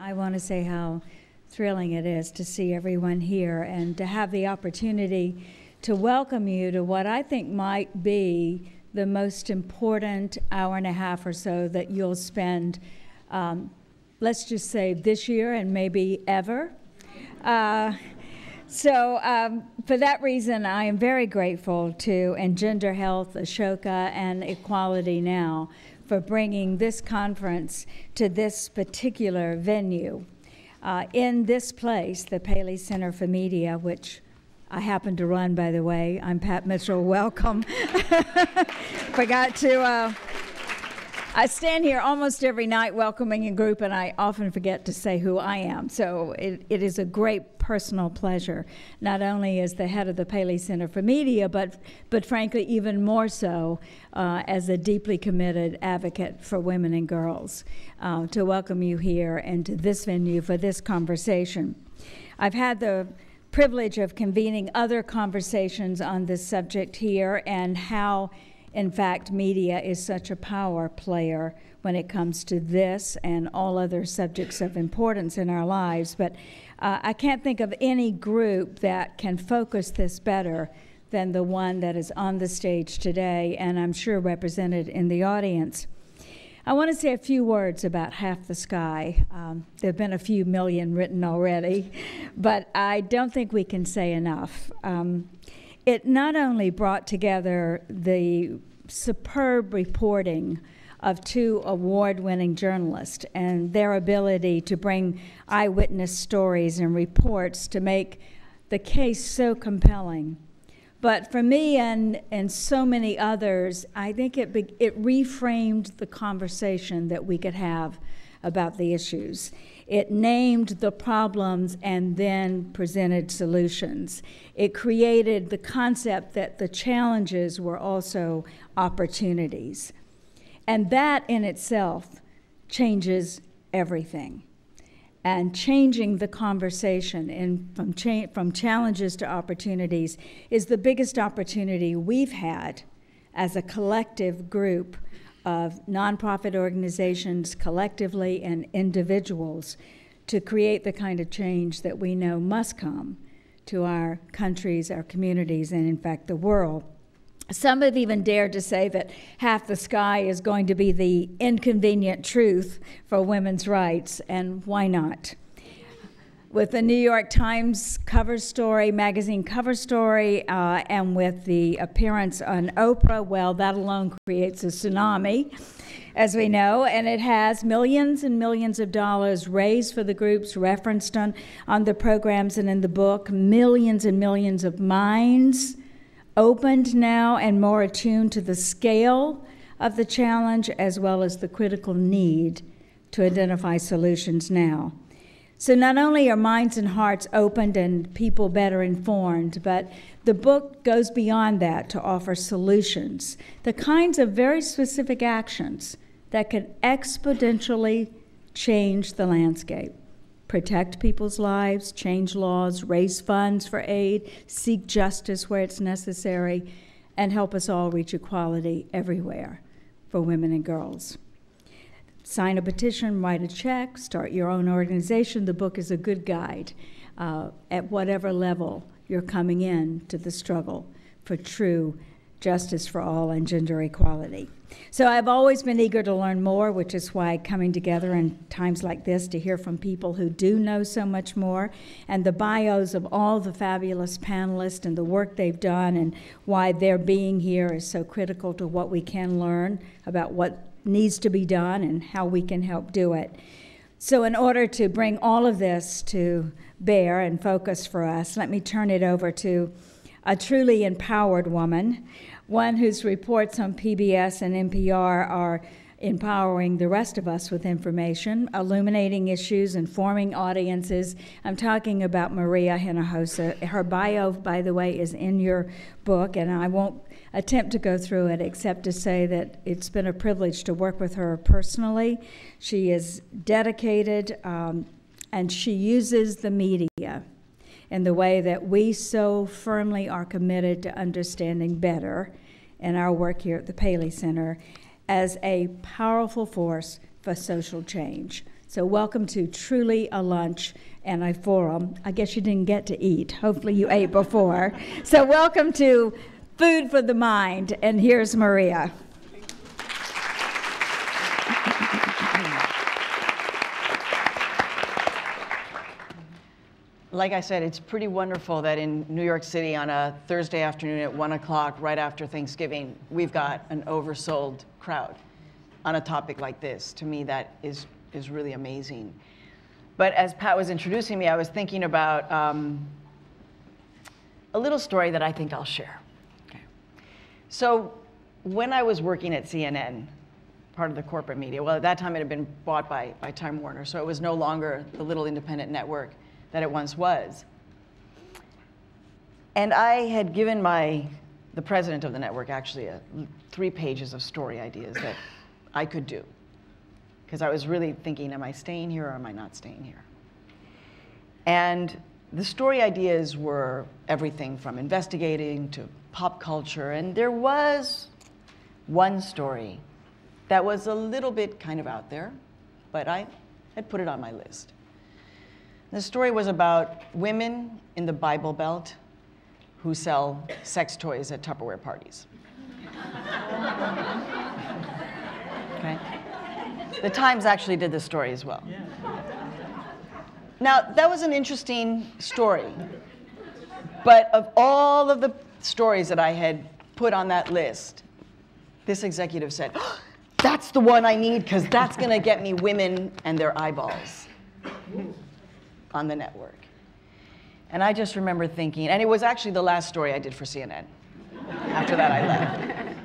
I want to say how thrilling it is to see everyone here and to have the opportunity to welcome you to what I think might be the most important hour and a half or so that you'll spend, let's just say this year and maybe ever. So for that reason, I am very grateful to EngenderHealth, Ashoka, and Equality Now for bringing this conference to this particular venue. In this place, the Paley Center for Media, which I happen to run, by the way. I'm Pat Mitchell. Welcome. Forgot to, I stand here almost every night welcoming a group, and I often forget to say who I am. So it is a great personal pleasure, not only as the head of the Paley Center for Media, but frankly, even more so as a deeply committed advocate for women and girls, to welcome you here and to this venue for this conversation. I've had the privilege of convening other conversations on this subject here and how, in fact, media is such a power player when it comes to this and all other subjects of importance in our lives. But I can't think of any group that can focus this better than the one that is on the stage today, and I'm sure represented in the audience. I want to say a few words about Half the Sky. There have been a few million written already, but I don't think we can say enough. It not only brought together the superb reporting of two award-winning journalists and their ability to bring eyewitness stories and reports to make the case so compelling. But for me and so many others, I think it reframed the conversation that we could have about the issues. It named the problems and then presented solutions. It created the concept that the challenges were also opportunities. And that in itself changes everything. And changing the conversation from challenges to opportunities is the biggest opportunity we've had as a collective group of nonprofit organizations collectively and individuals to create the kind of change that we know must come to our countries, our communities, and in fact the world. Some have even dared to say that Half the Sky is going to be the inconvenient truth for women's rights, and why not? With the New York Times cover story, magazine cover story, and with the appearance on Oprah, well, that alone creates a tsunami, as we know, and it has millions and millions of dollars raised for the groups referenced on the programs and in the book, millions and millions of minds opened now and more attuned to the scale of the challenge as well as the critical need to identify solutions now. So not only are minds and hearts opened and people better informed, but the book goes beyond that to offer solutions, the kinds of very specific actions that can exponentially change the landscape. Protect people's lives, change laws, raise funds for aid, seek justice where it's necessary, and help us all reach equality everywhere for women and girls. Sign a petition, write a check, start your own organization. The book is a good guide at whatever level you're coming in to the struggle for true justice for all and gender equality. So I've always been eager to learn more, which is why coming together in times like this to hear from people who do know so much more, and the bios of all the fabulous panelists and the work they've done and why their being here is so critical to what we can learn about what needs to be done and how we can help do it. So in order to bring all of this to bear and focus for us, let me turn it over to a truly empowered woman, one whose reports on PBS and NPR are empowering the rest of us with information, illuminating issues, informing audiences. I'm talking about Maria Hinojosa. Her bio, by the way, is in your book, and I won't attempt to go through it except to say that it's been a privilege to work with her personally. She is dedicated, and she uses the media in the way that we so firmly are committed to understanding better in our work here at the Paley Center as a powerful force for social change. So welcome to Truly a Lunch and a Forum. I guess you didn't get to eat. Hopefully you ate before. So welcome to Food for the Mind, and here's Maria. Like I said, it's pretty wonderful that in New York City on a Thursday afternoon at 1 o'clock, right after Thanksgiving, we've got an oversold crowd on a topic like this. To me, that is really amazing. But as Pat was introducing me, I was thinking about a little story that I think I'll share. Okay. So when I was working at CNN, part of the corporate media, well, at that time it had been bought by Time Warner, so it was no longer the little independent network that it once was. And I had given the president of the network actually 3 pages of story ideas that I could do. Because I was really thinking, am I staying here or am I not staying here? And the story ideas were everything from investigating to pop culture. And there was one story that was a little bit kind of out there, but I had put it on my list. The story was about women in the Bible Belt who sell sex toys at Tupperware parties. Okay? The Times actually did this story as well. Now, that was an interesting story. But of all of the stories that I had put on that list, this executive said, oh, that's the one I need, because that's going to get me women and their eyeballs on the network. And I just remember thinking, and it was actually the last story I did for CNN. After that, I left.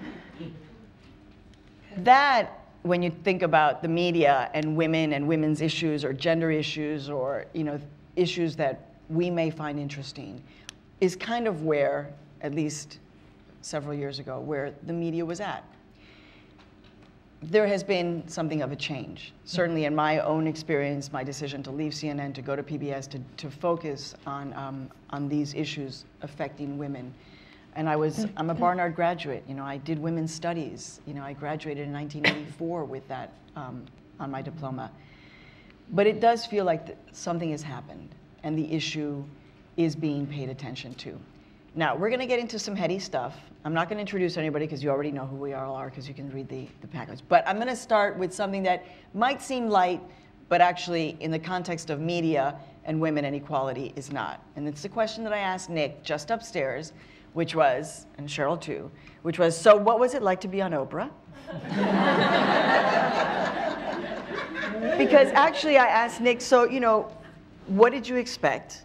That, when you think about the media and women and women's issues or gender issues or issues that we may find interesting, is kind of where, at least several years ago, where the media was at. There has been something of a change. Certainly in my own experience, my decision to leave CNN, to go to PBS, to focus on these issues affecting women. And I'm a Barnard graduate. I did women's studies. I graduated in 1984 with that on my diploma. But it does feel like something has happened, and the issue is being paid attention to. Now, we're going to get into some heady stuff. I'm not going to introduce anybody because you already know who we all are because you can read the package. But I'm going to start with something that might seem light, but actually in the context of media and women and equality is not. And it's the question that I asked Nick just upstairs, which was, and Sheryl too, which was, so what was it like to be on Oprah? Because actually I asked Nick, so what did you expect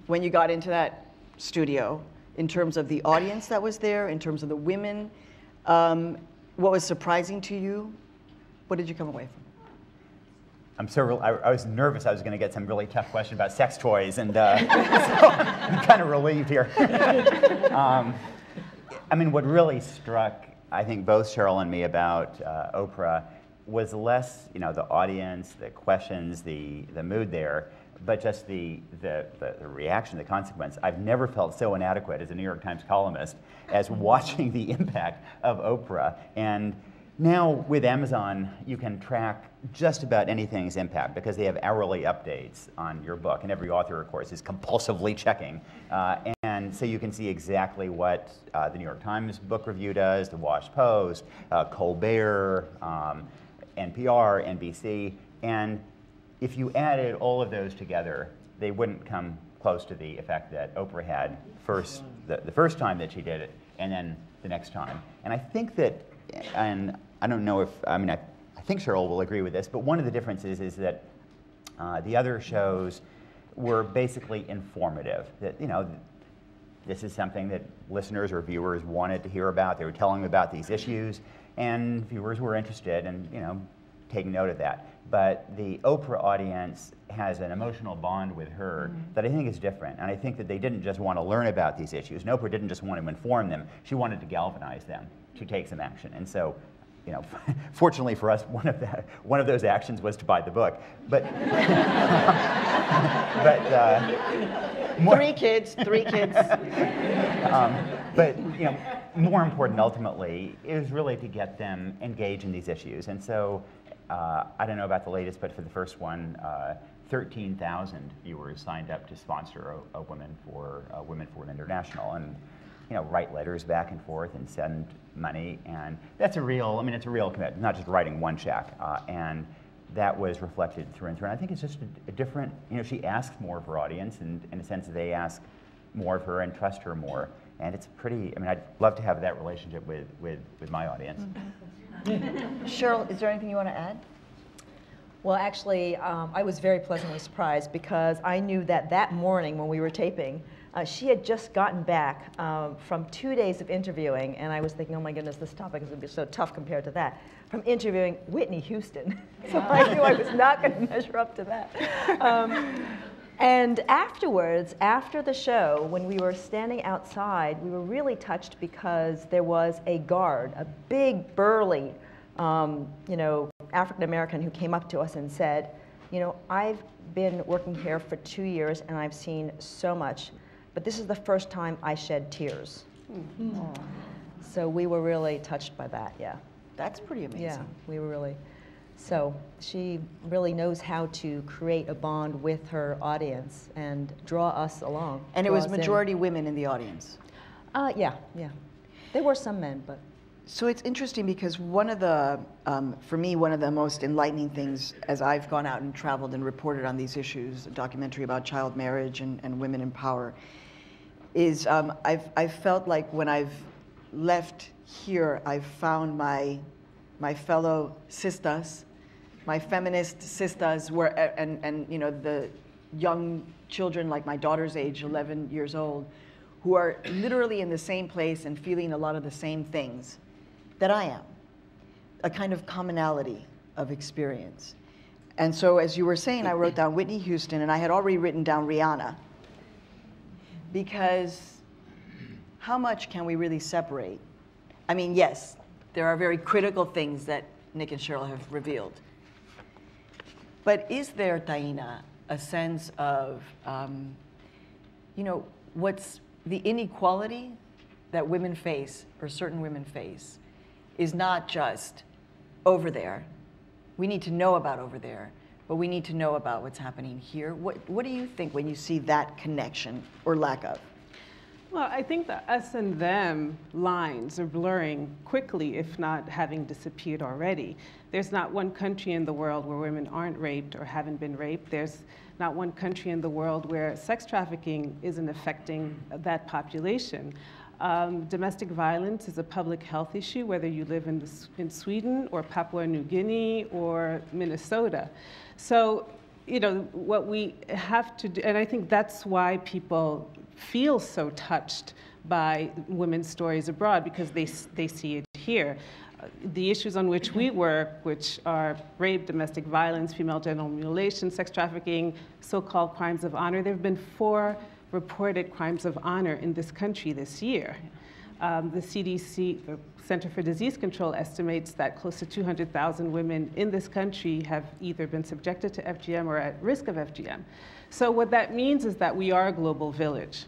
when you got into that studio? In terms of the audience that was there, in terms of the women, what was surprising to you? What did you come away from? I was nervous I was going to get some really tough question about sex toys, and so I'm kind of relieved here. What really struck, I think, both Sheryl and me about Oprah was less, the audience, the questions, the mood there, but just the reaction, the consequence. I've never felt so inadequate as a New York Times columnist as watching the impact of Oprah. And now with Amazon, you can track just about anything's impact because they have hourly updates on your book. And every author, of course, is compulsively checking. And so you can see exactly what the New York Times book review does, the Washington Post, Colbert, NPR, NBC. And if you added all of those together, they wouldn't come close to the effect that Oprah had the first time that she did it, and then the next time. And I think that, and I don't know if, I think Sheryl will agree with this, but one of the differences is that the other shows were basically informative. That, this is something that listeners or viewers wanted to hear about. They were telling them about these issues, and viewers were interested and, taking note of that. But the Oprah audience has an emotional bond with her that I think is different. And I think that they didn't just want to learn about these issues. And Oprah didn't just want to inform them. She wanted to galvanize them to take some action. And so, fortunately for us, one of those actions was to buy the book. But, three kids. But more important ultimately is really to get them engaged in these issues. And so I don't know about the latest, but for the first one, 13,000 viewers signed up to sponsor a Women for Women International, and write letters back and forth and send money, and that's a real. I mean, it's a real commitment, not just writing one check, and that was reflected through and through. And I think it's just a different. She asks more of her audience, and in a sense, they ask more of her and trust her more, and it's pretty. I mean, I'd love to have that relationship with my audience. Mm-hmm. Sheryl, is there anything you want to add? Well, actually, I was very pleasantly surprised because I knew that morning when we were taping, she had just gotten back from 2 days of interviewing, and I was thinking, oh my goodness, this topic is going to be so tough compared to that, from interviewing Whitney Houston. So I knew I was not going to measure up to that. And afterwards, after the show, when we were standing outside, we were really touched because there was a guard, a big, burly, African American who came up to us and said, I've been working here for 2 years and I've seen so much, but this is the first time I shed tears. Mm-hmm. So we were really touched by that, yeah. That's pretty amazing. Yeah, we were really. So she really knows how to create a bond with her audience and draw us along. And it was majority women in the audience? Yeah. There were some men, but. So it's interesting because one of the, for me, one of the most enlightening things as I've gone out and traveled and reported on these issues, a documentary about child marriage and women in power, is I've felt like when I've left here, I've found my fellow sisters, my feminist sisters, and the young children like my daughter's age, 11 years old, who are literally in the same place and feeling a lot of the same things that I am, a kind of commonality of experience. And so as you were saying, I wrote down Whitney Houston, and I had already written down Rihanna, because how much can we really separate? I mean, yes, there are very critical things that Nick and Sheryl have revealed. But is there, Taina, a sense of, what's the inequality that women face, or certain women face, is not just over there. We need to know about over there, but we need to know about what's happening here. What do you think when you see that connection, or lack of? Well, I think the us and them lines are blurring quickly, if not having disappeared already. There's not one country in the world where women aren't raped or haven't been raped. There's not one country in the world where sex trafficking isn't affecting that population. Domestic violence is a public health issue, whether you live in Sweden or Papua New Guinea or Minnesota. So, what we have to do, and I think that's why people feel so touched by women's stories abroad, because they see it here. The issues on which we work, which are rape, domestic violence, female genital mutilation, sex trafficking, so-called crimes of honor, there have been 4 reported crimes of honor in this country this year. The CDC, the Center for Disease Control, estimates that close to 200,000 women in this country have either been subjected to FGM or at risk of FGM. So what that means is that we are a global village.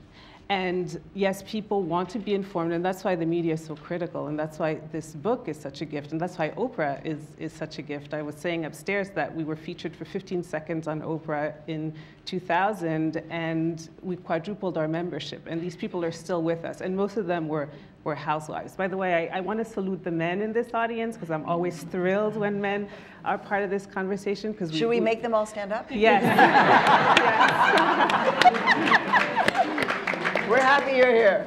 And yes, people want to be informed, and that's why the media is so critical, and that's why this book is such a gift, and that's why Oprah is such a gift. I was saying upstairs that we were featured for 15 seconds on Oprah in 2000, and we quadrupled our membership, and these people are still with us, and most of them were housewives. By the way, I want to salute the men in this audience, because I'm always thrilled when men are part of this conversation. Should we make them all stand up? Yes. Yes. We're happy you're here.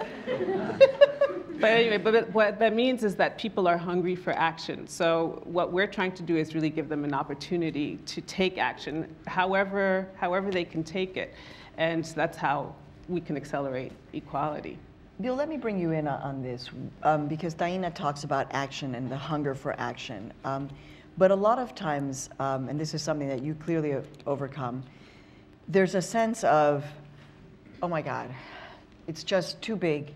But anyway, but what that means is that people are hungry for action. So what we're trying to do is really give them an opportunity to take action, however they can take it. And that's how we can accelerate equality. Bill, let me bring you in on this, because Taina talks about action and the hunger for action. But a lot of times, and this is something that you clearly have overcome, there's a sense of, oh my God, it's just too big.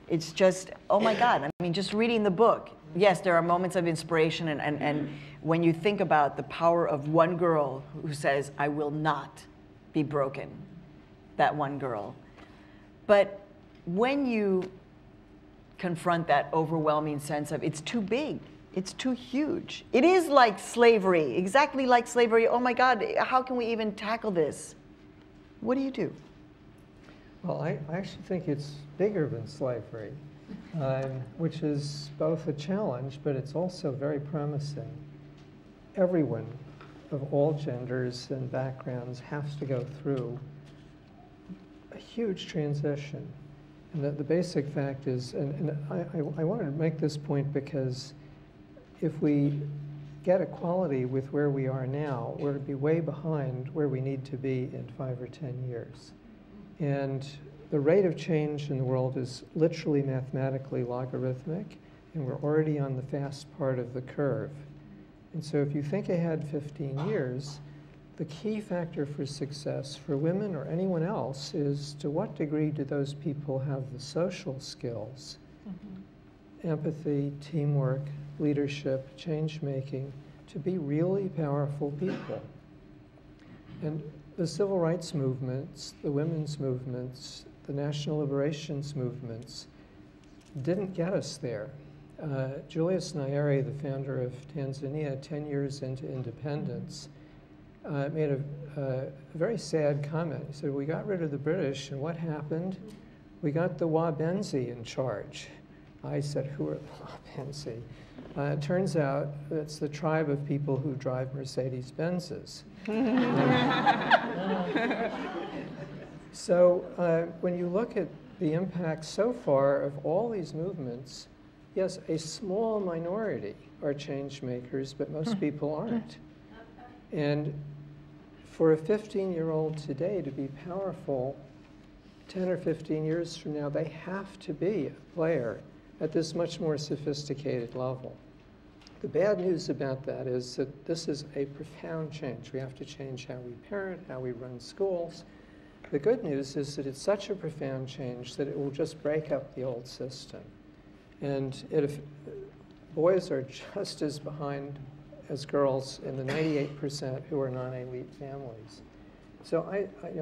It's just, oh my God. I mean, just reading the book, yes, there are moments of inspiration, and when you think about the power of one girl who says, I will not be broken, that one girl. But when you confront that overwhelming sense of it's too big, It's too huge. It is like slavery, exactly like slavery. Oh my God, how can we even tackle this? What do you do? Well, I actually think it's bigger than slavery, which is both a challenge, but it's also very promising. Everyone of all genders and backgrounds has to go through a huge transition. And the basic fact is, and I wanted to make this point because if we get equality with where we are now, we're going to be way behind where we need to be in 5 or 10 years. And the rate of change in the world is literally mathematically logarithmic, and we're already on the fast part of the curve. And so if you think ahead 15 years, the key factor for success for women or anyone else is to what degree do those people have the social skills, empathy, teamwork, leadership, change-making, to be really powerful people. And the civil rights movements, the women's movements, the national liberations movements didn't get us there. Julius Nyerere, the founder of Tanzania, 10 years into independence, made a very sad comment. He said, we got rid of the British, and what happened? We got the Wabenzi in charge. I said, who are the Wabenzi? It turns out it's the tribe of people who drive Mercedes-Benzes. So when you look at the impact so far of all these movements, yes, a small minority are change makers, but most people aren't. And for a 15-year-old today to be powerful, 10 or 15 years from now, they have to be a player at this much more sophisticated level. The bad news about that is that this is a profound change. We have to change how we parent, how we run schools. The good news is that it's such a profound change that it will just break up the old system. And if boys are just as behind as girls in the 98% who are non-elite families. So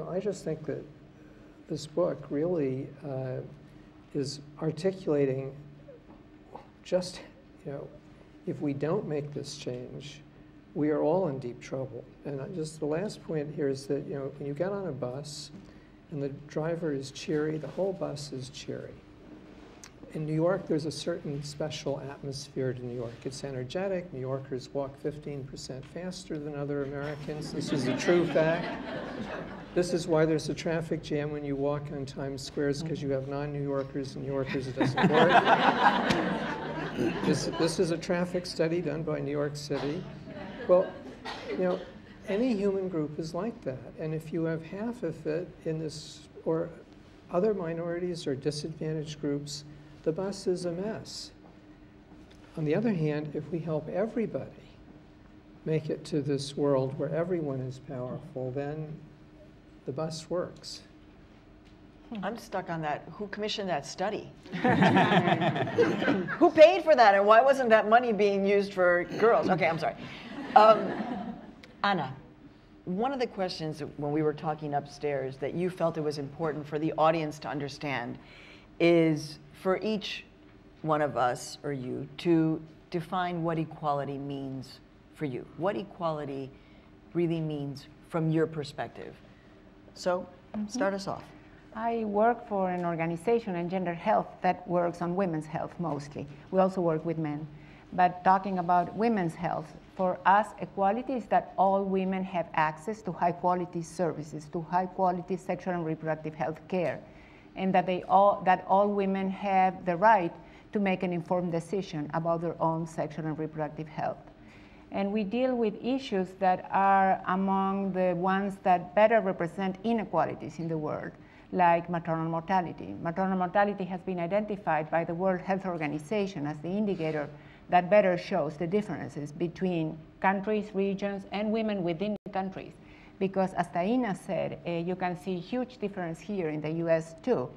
I just think that this book really is articulating just, if we don't make this change, we are all in deep trouble. And just the last point here is that, when you get on a bus and the driver is cheery, the whole bus is cheery. In New York, there's a certain special atmosphere to New York. It's energetic. New Yorkers walk 15% faster than other Americans. This is a true fact. This is why there's a traffic jam when you walk on Times Square, because you have non-New Yorkers and New Yorkers. It doesn't work. This is a traffic study done by New York City. Well, any human group is like that. And if you have half of it in this, or other minorities or disadvantaged groups, the bus is a mess. On the other hand, if we help everybody make it to this world where everyone is powerful, then the bus works. I'm stuck on that. Who commissioned that study? Who paid for that, and why wasn't that money being used for girls? Okay, I'm sorry. Anna, one of the questions when we were talking upstairs that you felt it was important for the audience to understand is for each one of us, or you, to define what equality means for you. What equality really means from your perspective. So, start us off. I work for an organization, EngenderHealth, that works on women's health mostly. We also work with men. But talking about women's health, for us, equality is that all women have access to high-quality services, to high-quality sexual and reproductive health care, and that all women have the right to make an informed decision about their own sexual and reproductive health. And we deal with issues that are among the ones that better represent inequalities in the world, like maternal mortality. Maternal mortality has been identified by the World Health Organization as the indicator that better shows the differences between countries, regions, and women within countries. Because as Taina said, you can see huge difference here in the US too.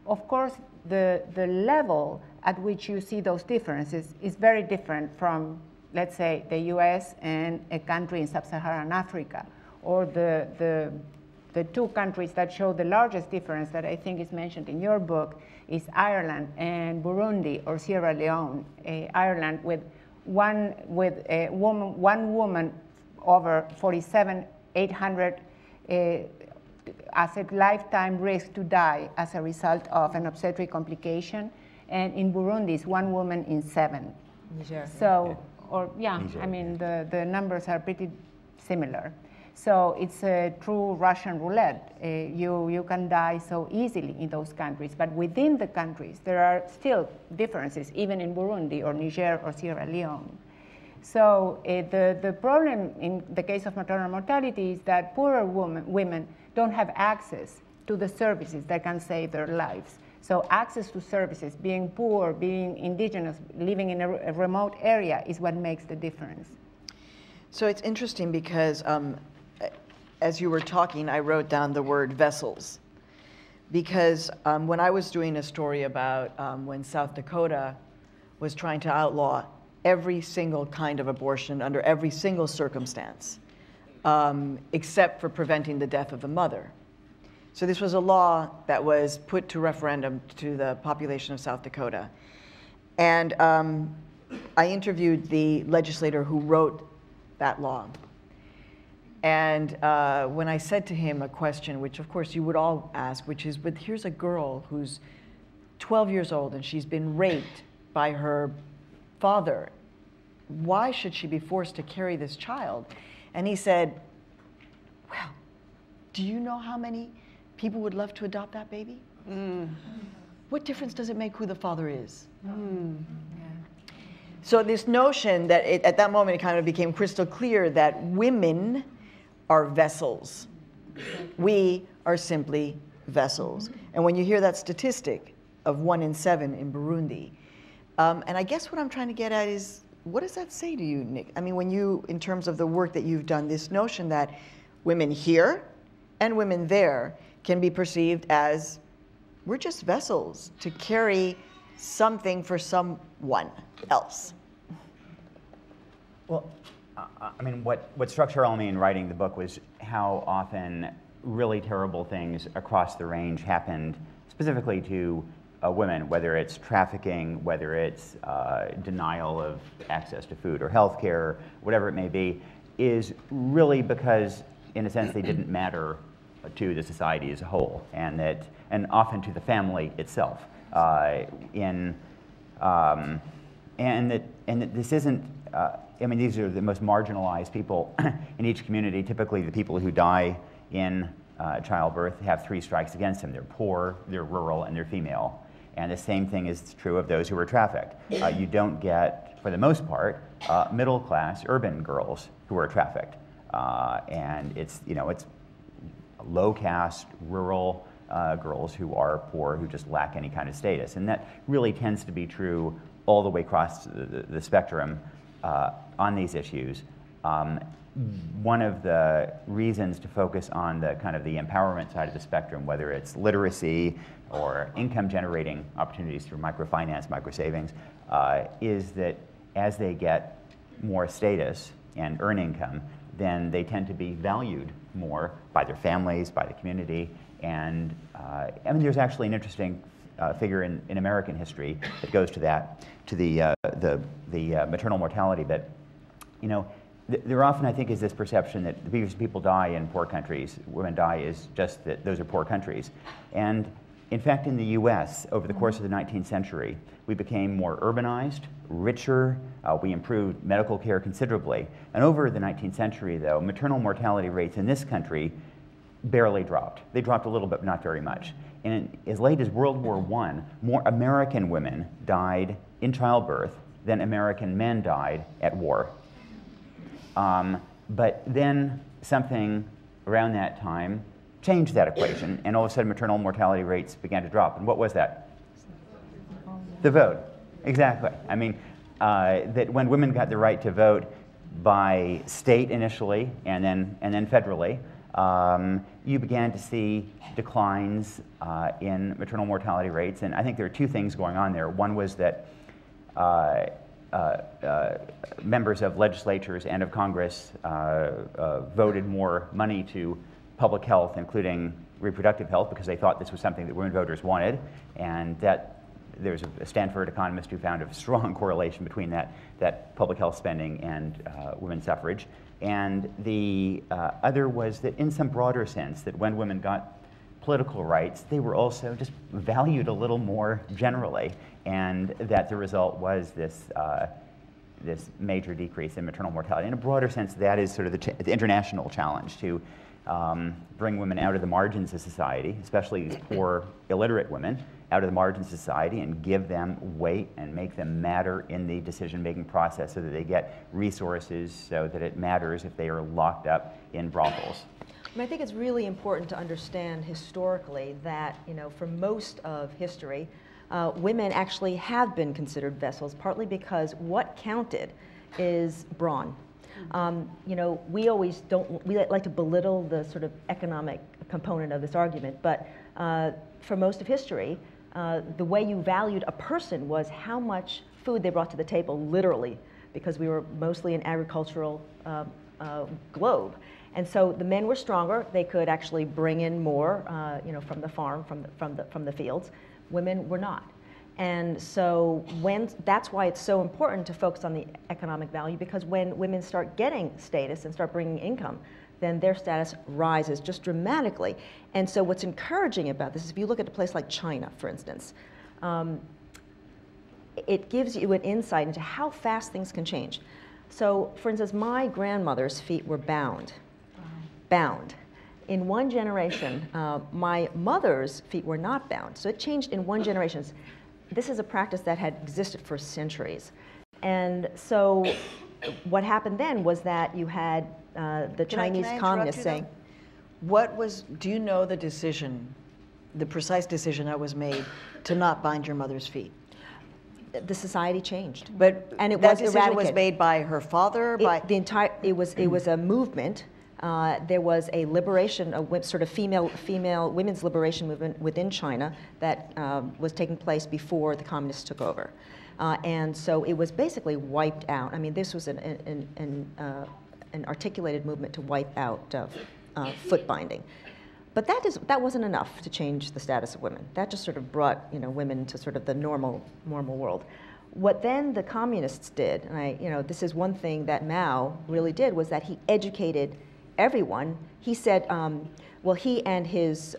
Of course, the level at which you see those differences is very different from, let's say, the US and a country in sub-Saharan Africa, or the two countries that show the largest difference that I think is mentioned in your book is Ireland and Burundi, or Sierra Leone. Ireland with one woman over 47, 800 as a lifetime risk to die as a result of an obstetric complication. And in Burundi, it's 1 woman in 7. Niger. So, or Niger, I mean, the numbers are pretty similar. So it's a true Russian roulette. You can die so easily in those countries, but within the countries, there are still differences, even in Burundi or Niger or Sierra Leone. So the problem in the case of maternal mortality is that poorer women don't have access to the services that can save their lives. So access to services, being poor, being indigenous, living in a remote area is what makes the difference. So it's interesting because as you were talking, I wrote down the word vessels. Because when I was doing a story about when South Dakota was trying to outlaw every single kind of abortion under every single circumstance, except for preventing the death of the mother. So this was a law that was put to referendum to the population of South Dakota. And I interviewed the legislator who wrote that law. And when I said to him a question, which of course you would all ask, which is, but here's a girl who's 12 years old and she's been raped by her father. Why should she be forced to carry this child? And he said, well, do you know how many people would love to adopt that baby? What difference does it make who the father is? So this notion that at that moment it kind of became crystal clear that women are vessels. We are simply vessels. And when you hear that statistic of 1 in 7 in Burundi, and I guess what I'm trying to get at is, what does that say to you, Nick? I mean, when you, in terms of the work that you've done, this notion that women here and women there can be perceived as, we're just vessels to carry something for someone else. Well, I mean, what struck Sheryl and me in writing the book was how often really terrible things across the range happened specifically to women, whether it's trafficking, whether it's denial of access to food or health care, whatever it may be, is really because, in a sense, they didn't matter to the society as a whole, and often to the family itself. And that this isn't. I mean, these are the most marginalized people in each community. Typically, the people who die in childbirth have 3 strikes against them. They're poor, they're rural, and they're female. And the same thing is true of those who are trafficked. You don't get, for the most part, middle-class urban girls who are trafficked. And it's low-caste, rural girls who are poor, who just lack any kind of status. And that really tends to be true all the way across the spectrum on these issues. One of the reasons to focus on the kind of the empowerment side of the spectrum, whether it's literacy or income generating opportunities through microfinance, microsavings, is that as they get more status and earn income, then they tend to be valued more by their families, by the community. And I mean, there's actually an interesting figure in American history that goes to that, to the maternal mortality. But there often, I think, is this perception that the reason people die in poor countries, women die, is just that those are poor countries. And in fact, in the US, over the course of the 19th century, we became more urbanized, richer, we improved medical care considerably. And over the 19th century, though, maternal mortality rates in this country barely dropped. They dropped a little bit, but not very much. And as late as World War I, more American women died in childbirth than American men died at war. But then something around that time changed that equation, and all of a sudden maternal mortality rates began to drop. And what was that? The vote. Exactly. I mean, that when women got the right to vote by state initially and then federally, you began to see declines in maternal mortality rates. And I think there are 2 things going on there. One was that members of legislatures and of Congress voted more money to public health, including reproductive health, because they thought this was something that women voters wanted, and that there's a Stanford economist who found a strong correlation between that public health spending and women's suffrage. And the other was that in some broader sense, that when women got political rights, they were also just valued a little more generally, and that the result was this this major decrease in maternal mortality. In a broader sense, that is sort of the international challenge to bring women out of the margins of society, especially poor, illiterate women, out of the margins of society, and give them weight and make them matter in the decision-making process so that they get resources, so that it matters if they are locked up in brothels. I think it's really important to understand historically that, for most of history, women actually have been considered vessels, partly because what counted is brawn. We always we like to belittle the sort of economic component of this argument, but for most of history, the way you valued a person was how much food they brought to the table, literally, because we were mostly an agricultural globe. And so the men were stronger; they could actually bring in more, from the farm, from the fields. Women were not. And so that's why it's so important to focus on the economic value, because when women start getting status and start bringing income, then their status rises just dramatically. And so what's encouraging about this is, if you look at a place like China, for instance, it gives you an insight into how fast things can change. So, for instance, my grandmother's feet were bound. Bound. In one generation, my mother's feet were not bound. So it changed in one generation. This is a practice that had existed for centuries. And so what happened then was that you had the Chinese communists saying, do you know the decision, the precise decision that was made to not bind your mother's feet? The society changed. But and it that was decision eradicated. was made by her father? It was a movement. There was a liberation, a sort of women's liberation movement within China that was taking place before the communists took over. And so it was basically wiped out. I mean, this was an articulated movement to wipe out footbinding. But that wasn't enough to change the status of women. That just sort of brought women to sort of the normal world. What then the communists did, and this is one thing that Mao really did, was that he educated everyone. He said, well, he and his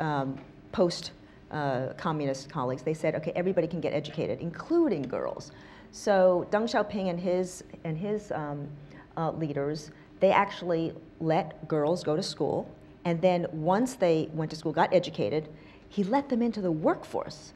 post-communist colleagues, they said, okay, everybody can get educated, including girls. So Deng Xiaoping and his leaders, they actually let girls go to school, and then once they went to school, got educated, he let them into the workforce,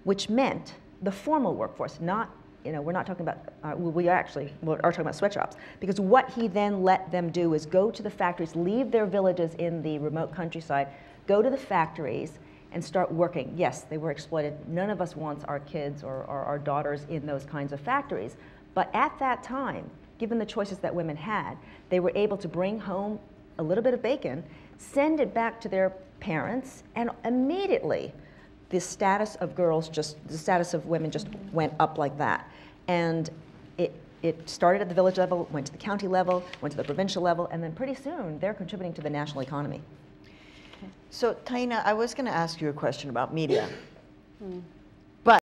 which meant the formal workforce, not, we're not talking about, we are talking about sweatshops, because what he then let them do is go to the factories, leave their villages in the remote countryside, go to the factories and start working. Yes, they were exploited. None of us wants our kids or our daughters in those kinds of factories. But at that time, given the choices that women had, they were able to bring home a little bit of bacon, send it back to their parents, and immediately the status of women just went up like that. And it started at the village level, went to the county level, went to the provincial level, and then pretty soon they're contributing to the national economy. So, Taina, I was going to ask you a question about media, but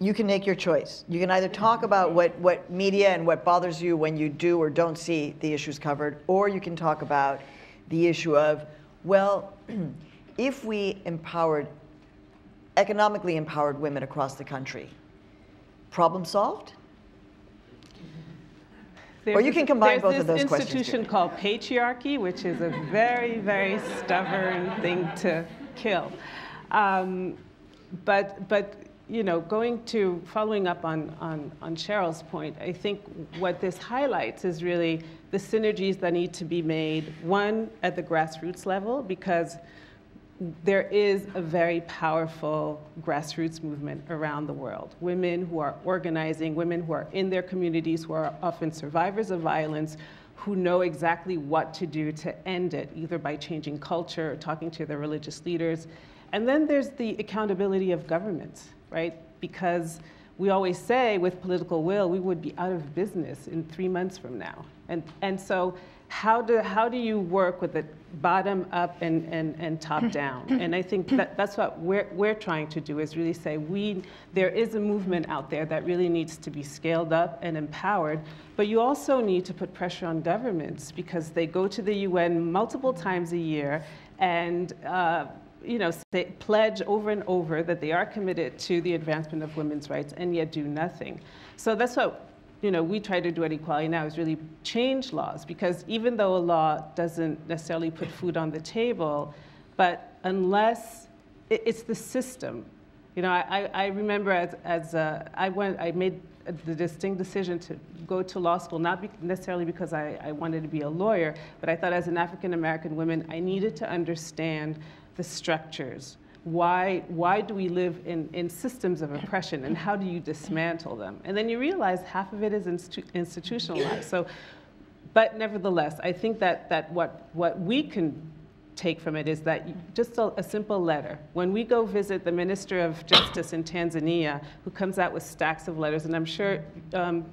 you can make your choice. You can either talk about what media and what bothers you when you do or don't see the issues covered, or you can talk about the issue of, well, if we economically empowered women across the country, problem solved? Or you can combine both of those questions. There's this institution called patriarchy, which is a very, very stubborn thing to kill. But following up on Sheryl's point, I think what this highlights is really the synergies that need to be made, one, at the grassroots level, because there is a very powerful grassroots movement around the world. Women who are organizing, women who are in their communities, who are often survivors of violence, who know exactly what to do to end it, either by changing culture or talking to their religious leaders. And then there's the accountability of governments, right? Because we always say with political will, we would be out of business in 3 months from now. And so how do you work with it bottom up and top down? And I think that's what we're trying to do, is really say there is a movement out there that really needs to be scaled up and empowered, but you also need to put pressure on governments, because they go to the UN multiple times a year and they pledge over and over that they are committed to the advancement of women's rights, and yet do nothing. So that's what we try to do at Equality Now, is really change laws, because even though a law doesn't necessarily put food on the table, but unless it's the system. I remember I made the distinct decision to go to law school, not necessarily because I wanted to be a lawyer, but I thought as an African American woman, I needed to understand the structures. Why do we live in systems of oppression, and how do you dismantle them? And then you realize half of it is institutionalized. So, but nevertheless, I think that what we can take from it is that just a simple letter. When we go visit the Minister of Justice in Tanzania, who comes out with stacks of letters, and I'm sure,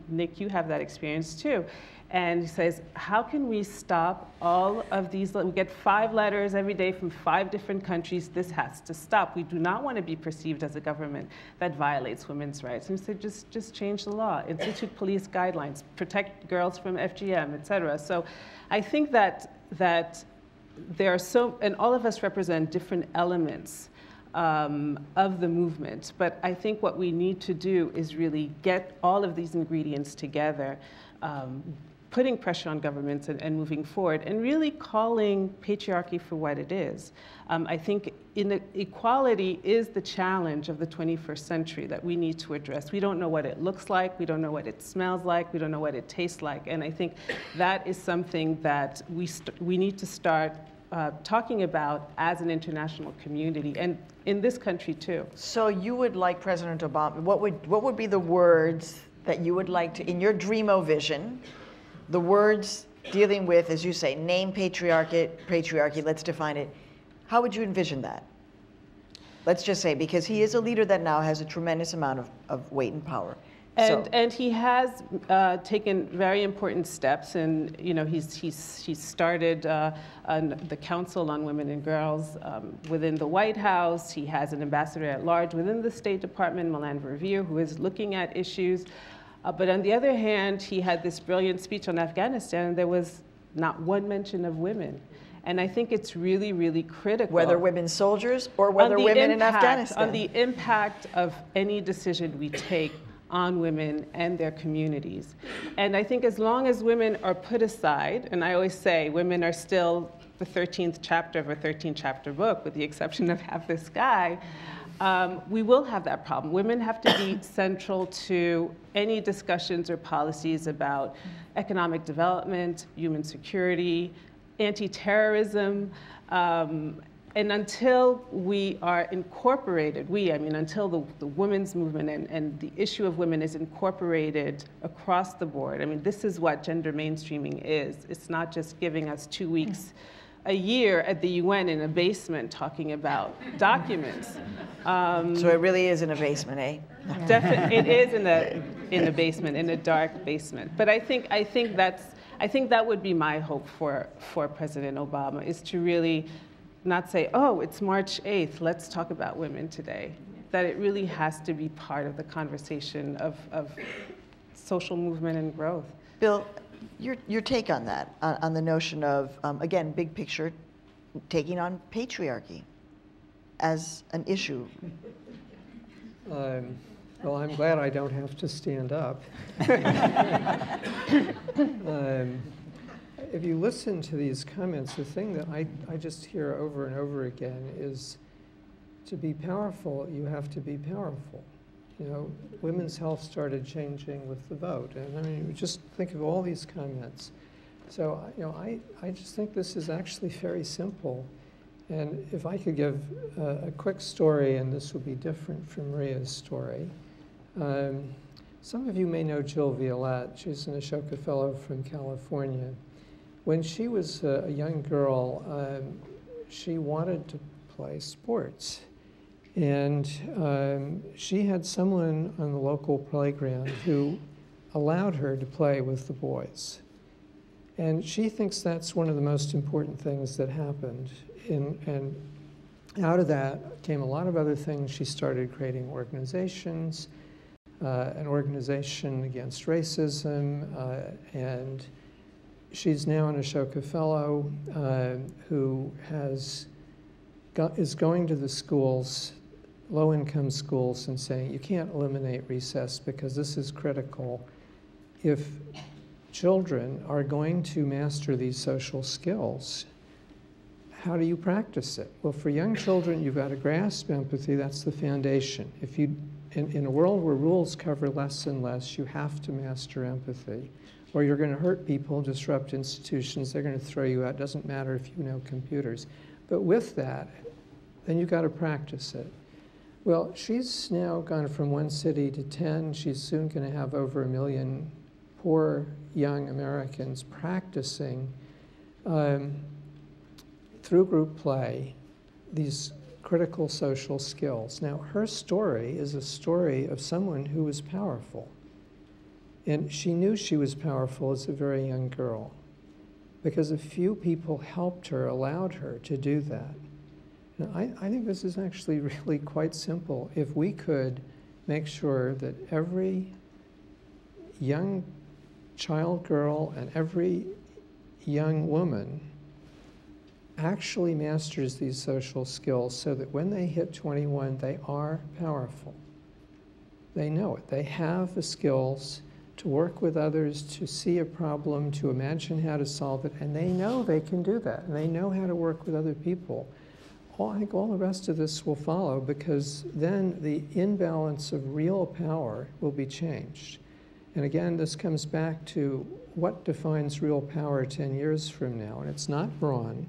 Nick, you have that experience too, and he says, how can we stop all of these? We get 5 letters every day from 5 different countries. This has to stop. We do not want to be perceived as a government that violates women's rights. And he said, just change the law, institute police guidelines, protect girls from FGM, et cetera. So I think that there are and all of us represent different elements of the movement. But I think what we need to do is really get all of these ingredients together, putting pressure on governments and moving forward, and really calling patriarchy for what it is. I think inequality is the challenge of the 21st century that we need to address. We don't know what it looks like, we don't know what it smells like, we don't know what it tastes like, and I think that is something that we need to start talking about as an international community, and in this country too. So you would like President Obama, what would be the words that you would like to, in your dreamo vision, the words dealing with, as you say, name patriarchy, let's define it. How would you envision that? Let's just say, because he is a leader that now has a tremendous amount of weight and power. And he has taken very important steps, and he's started the Council on Women and Girls within the White House. He has an ambassador at large within the State Department, Milan Verveer, who is looking at issues. But on the other hand, he had this brilliant speech on Afghanistan, and there was not one mention of women. And I think it's really, really critical. Whether women soldiers or whether women in Afghanistan. On the impact of any decision we take on women and their communities. And I think as long as women are put aside, and I always say women are still the 13th chapter of a 13-chapter book, with the exception of Have This Guy, we will have that problem. Women have to be central to any discussions or policies about economic development, human security, anti-terrorism, and until we are incorporated, until the women's movement and the issue of women is incorporated across the board. This is what gender mainstreaming is. It's not just giving us 2 weeks a year at the UN in a basement talking about documents. So it really is in a basement, eh? Definitely, it is in a basement, in a dark basement. But I think that would be my hope for President Obama, is to really not say, oh, it's March 8th, let's talk about women today. That it really has to be part of the conversation of social movement and growth. Bill, your take on that, on the notion of, again, big picture, taking on patriarchy as an issue. Well, I'm glad I don't have to stand up. If you listen to these comments, the thing that I just hear over and over again is, to be powerful, you have to be powerful. Women's health started changing with the vote. And just think of all these comments. So, I just think this is actually very simple. And if I could give a quick story, and this will be different from Maria's story. Some of you may know Jill Violette. She's an Ashoka Fellow from California. When she was a young girl, she wanted to play sports. And she had someone on the local playground who allowed her to play with the boys. And she thinks that's one of the most important things that happened. And out of that came a lot of other things. She started creating organizations, an organization against racism, and she's now an Ashoka Fellow who is going to the schools, low-income schools, and saying, you can't eliminate recess because this is critical. If children are going to master these social skills, how do you practice it? Well, for young children, you've got to grasp empathy. That's the foundation. If you, in a world where rules cover less and less, you have to master empathy, or you're going to hurt people, disrupt institutions. They're going to throw you out. It doesn't matter if you know computers. But with that, then you've got to practice it. Well, she's now gone from 1 city to 10. She's soon going to have over 1 million poor young Americans practicing through group play these critical social skills. Now, her story is a story of someone who was powerful. And she knew she was powerful as a very young girl because a few people helped her, allowed her to do that. Now, I think this is actually really quite simple. If we could make sure that every young child girl and every young woman actually masters these social skills so that when they hit 21, they are powerful. They know it. They have the skills to work with others, to see a problem, to imagine how to solve it, and they know they can do that, and they know how to work with other people. I think all the rest of this will follow, because then the imbalance of real power will be changed. And again, this comes back to what defines real power 10 years from now, and it's not brawn.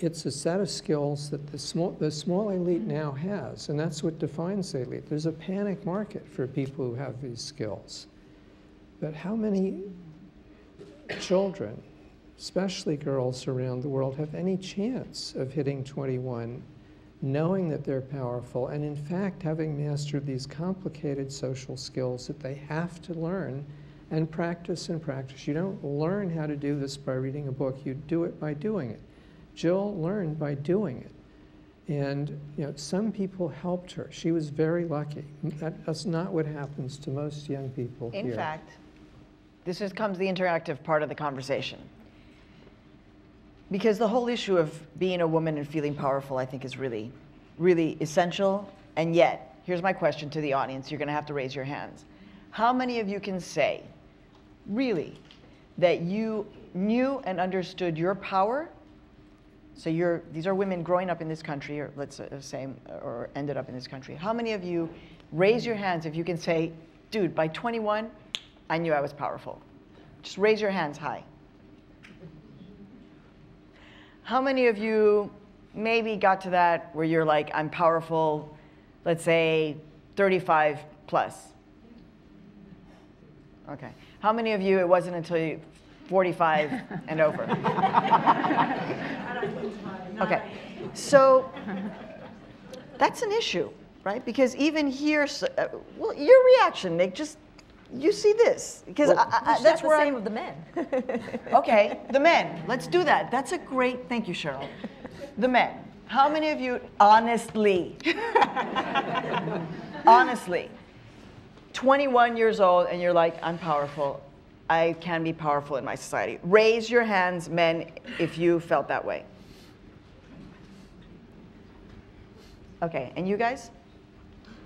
It's a set of skills that the small elite now has, and that's what defines the elite. There's a panic market for people who have these skills. But how many children, especially girls around the world, have any chance of hitting 21, knowing that they're powerful, and in fact having mastered these complicated social skills that they have to learn and practice and practice? You don't learn how to do this by reading a book. You do it by doing it. Jill learned by doing it. And some people helped her. She was very lucky. That's not what happens to most young people here. In fact, this comes the interactive part of the conversation. Because the whole issue of being a woman and feeling powerful, I think, is really, really essential. And yet, here's my question to the audience. You're going to have to raise your hands. How many of you can say, really, that you knew and understood your power? So these are women growing up in this country, or let's say, or ended up in this country. How many of you, raise your hands if you can say, dude, by 21, I knew I was powerful? Just raise your hands high. How many of you maybe got to that where you're like, I'm powerful, let's say 35 plus? Okay. How many of you, it wasn't until you 45 and over? Okay. So that's an issue, right? Because even here, well, your reaction, Nick, just, you see this. Because that's where I'm of the men. Okay, the men. Let's do that. That's a great, thank you, Sheryl. The men. How many of you, honestly, 21 years old, and you're like, I'm powerful. I can be powerful in my society. Raise your hands, men, if you felt that way. Okay, and you guys?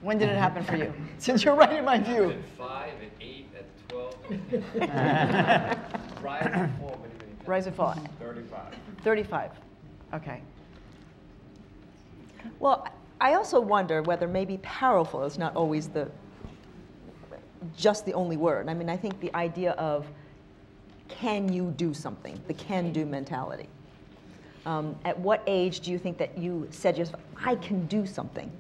When did it happen for you? Since you're right in my view. At 5, at 8, at 12. Rise and fall. Rise and fall. 35. 35. Okay. Well, I also wonder whether maybe powerful is not always just the only word. I mean, I think the idea of can you do something, the can-do mentality. At what age do you think that you said to yourself, I can do something?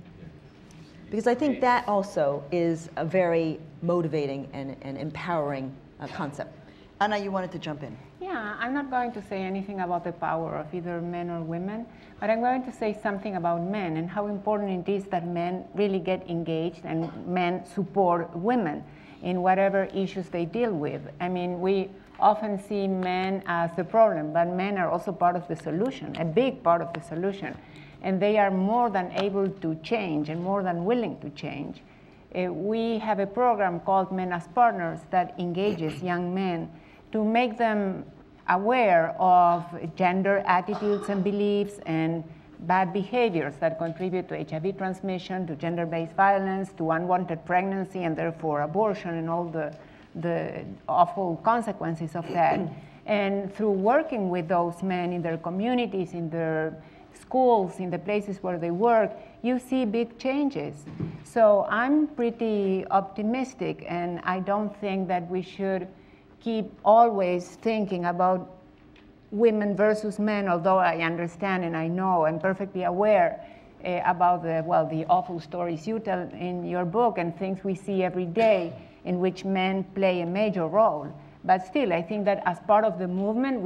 Because I think that also is a very motivating and empowering concept. Anna, you wanted to jump in. Yeah, I'm not going to say anything about the power of either men or women, but I'm going to say something about men and how important it is that men really get engaged and men support women in whatever issues they deal with. I mean, we often see men as the problem, but men are also part of the solution, a big part of the solution. And they are more than able to change and more than willing to change. We have a program called Men as Partners that engages young men to make them aware of gender attitudes and beliefs and bad behaviors that contribute to HIV transmission, to gender-based violence, to unwanted pregnancy, and therefore abortion and all the awful consequences of that. And through working with those men in their communities, in their schools, in the places where they work, you see big changes. So I'm pretty optimistic, and I don't think that we should keep always thinking about women versus men, although I understand and I know, I'm perfectly aware about the awful stories you tell in your book and things we see every day in which men play a major role. But still, I think that as part of the movement,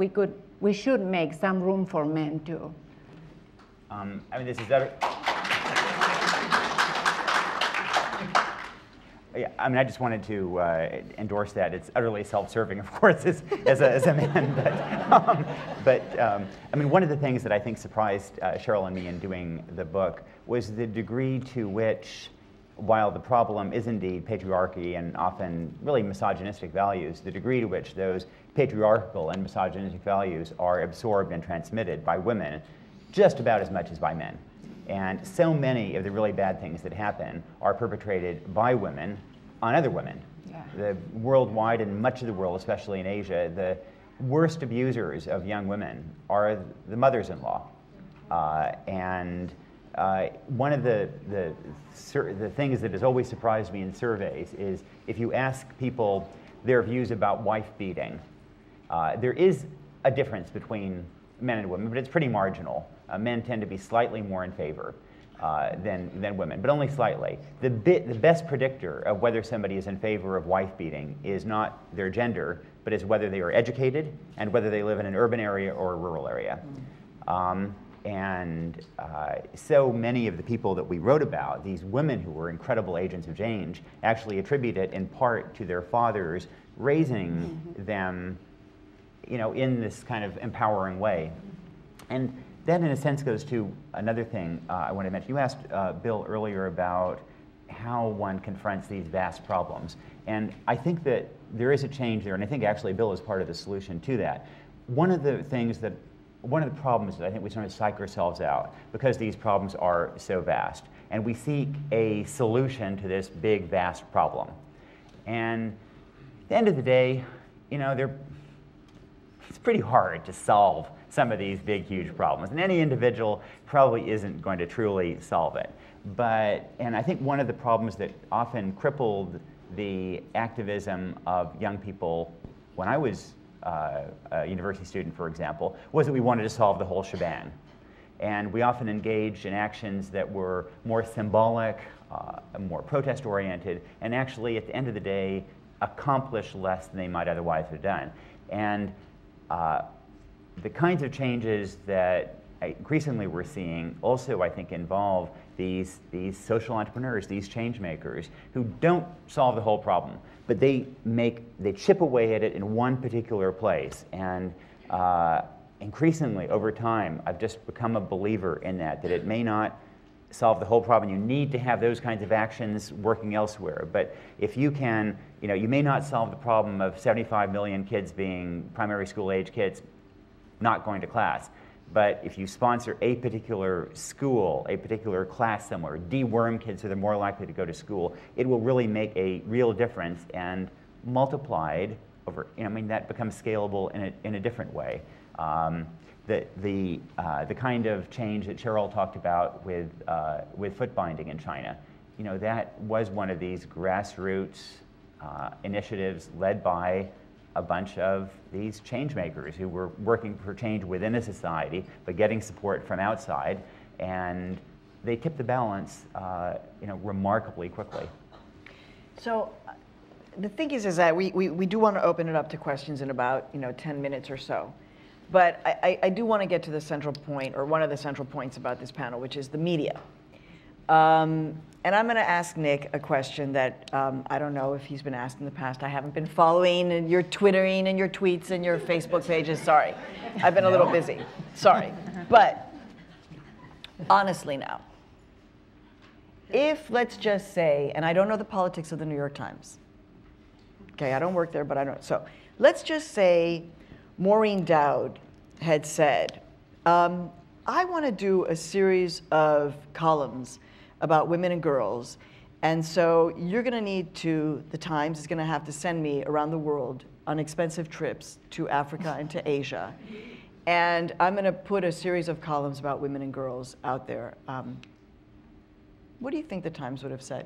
we should make some room for men too. I mean, this is I mean, I just wanted to endorse that. It's utterly self-serving, of course, as a man. But I mean, one of the things that I think surprised Sheryl and me in doing the book was the degree to which, while the problem is indeed patriarchy and often really misogynistic values, the degree to which those patriarchal and misogynistic values are absorbed and transmitted by women just about as much as by men. And so many of the really bad things that happen are perpetrated by women on other women. Yeah. The worldwide and much of the world, especially in Asia, the worst abusers of young women are the mothers-in-law. One of the things that has always surprised me in surveys is if you ask people their views about wife beating, there is a difference between men and women, but it's pretty marginal. Men tend to be slightly more in favor than women, but only slightly. The best predictor of whether somebody is in favor of wife beating is not their gender, but is whether they are educated and whether they live in an urban area or a rural area. So many of the people that we wrote about, these women who were incredible agents of change, actually attribute it in part to their fathers raising them, you know, in this kind of empowering way. And that, in a sense, goes to another thing I want to mention. You asked Bill earlier about how one confronts these vast problems. And I think that there is a change there, and I think actually Bill is part of the solution to that. One of the problems is I think we sort of psych ourselves out because these problems are so vast. And we seek a solution to this big, vast problem. And at the end of the day, you know, it's pretty hard to solve some of these big, huge problems. And any individual probably isn't going to truly solve it. And I think one of the problems that often crippled the activism of young people when I was a university student, for example, was that we wanted to solve the whole shebang. And we often engaged in actions that were more symbolic, more protest-oriented, and actually, at the end of the day, accomplished less than they might otherwise have done. And the kinds of changes that increasingly we're seeing also, I think, involve these social entrepreneurs, these change makers, who don't solve the whole problem, but they chip away at it in one particular place. And increasingly, over time, I've just become a believer in that it may not solve the whole problem. You need to have those kinds of actions working elsewhere. But if you can, you know, you may not solve the problem of 75 million kids being primary school age kids not going to class. But if you sponsor a particular school, a particular class somewhere, deworm kids so they're more likely to go to school, it will really make a real difference, and multiplied over, you know, I mean, that becomes scalable in a different way. The kind of change that Sheryl talked about with Footbinding in China, you know, that was one of these grassroots initiatives led by a bunch of these change makers who were working for change within a society, but getting support from outside, and they tipped the balance, you know, remarkably quickly. So the thing is that we do want to open it up to questions in about 10 minutes or so. But I do want to get to the central point, or one of the central points about this panel, which is the media. And I'm going to ask Nick a question that I don't know if he's been asked in the past. I haven't been following and your Twittering and your tweets and your Facebook pages. Sorry. I've been a little busy. Sorry. But honestly now, if, let's just say, and I don't know the politics of the New York Times. Okay, I don't work there, but I don't. So let's just say Maureen Dowd had said, I want to do a series of columns about women and girls, and so you're going to need to, the Times is going to have to send me around the world on expensive trips to Africa and to Asia, and I'm going to put a series of columns about women and girls out there. What do you think the Times would have said?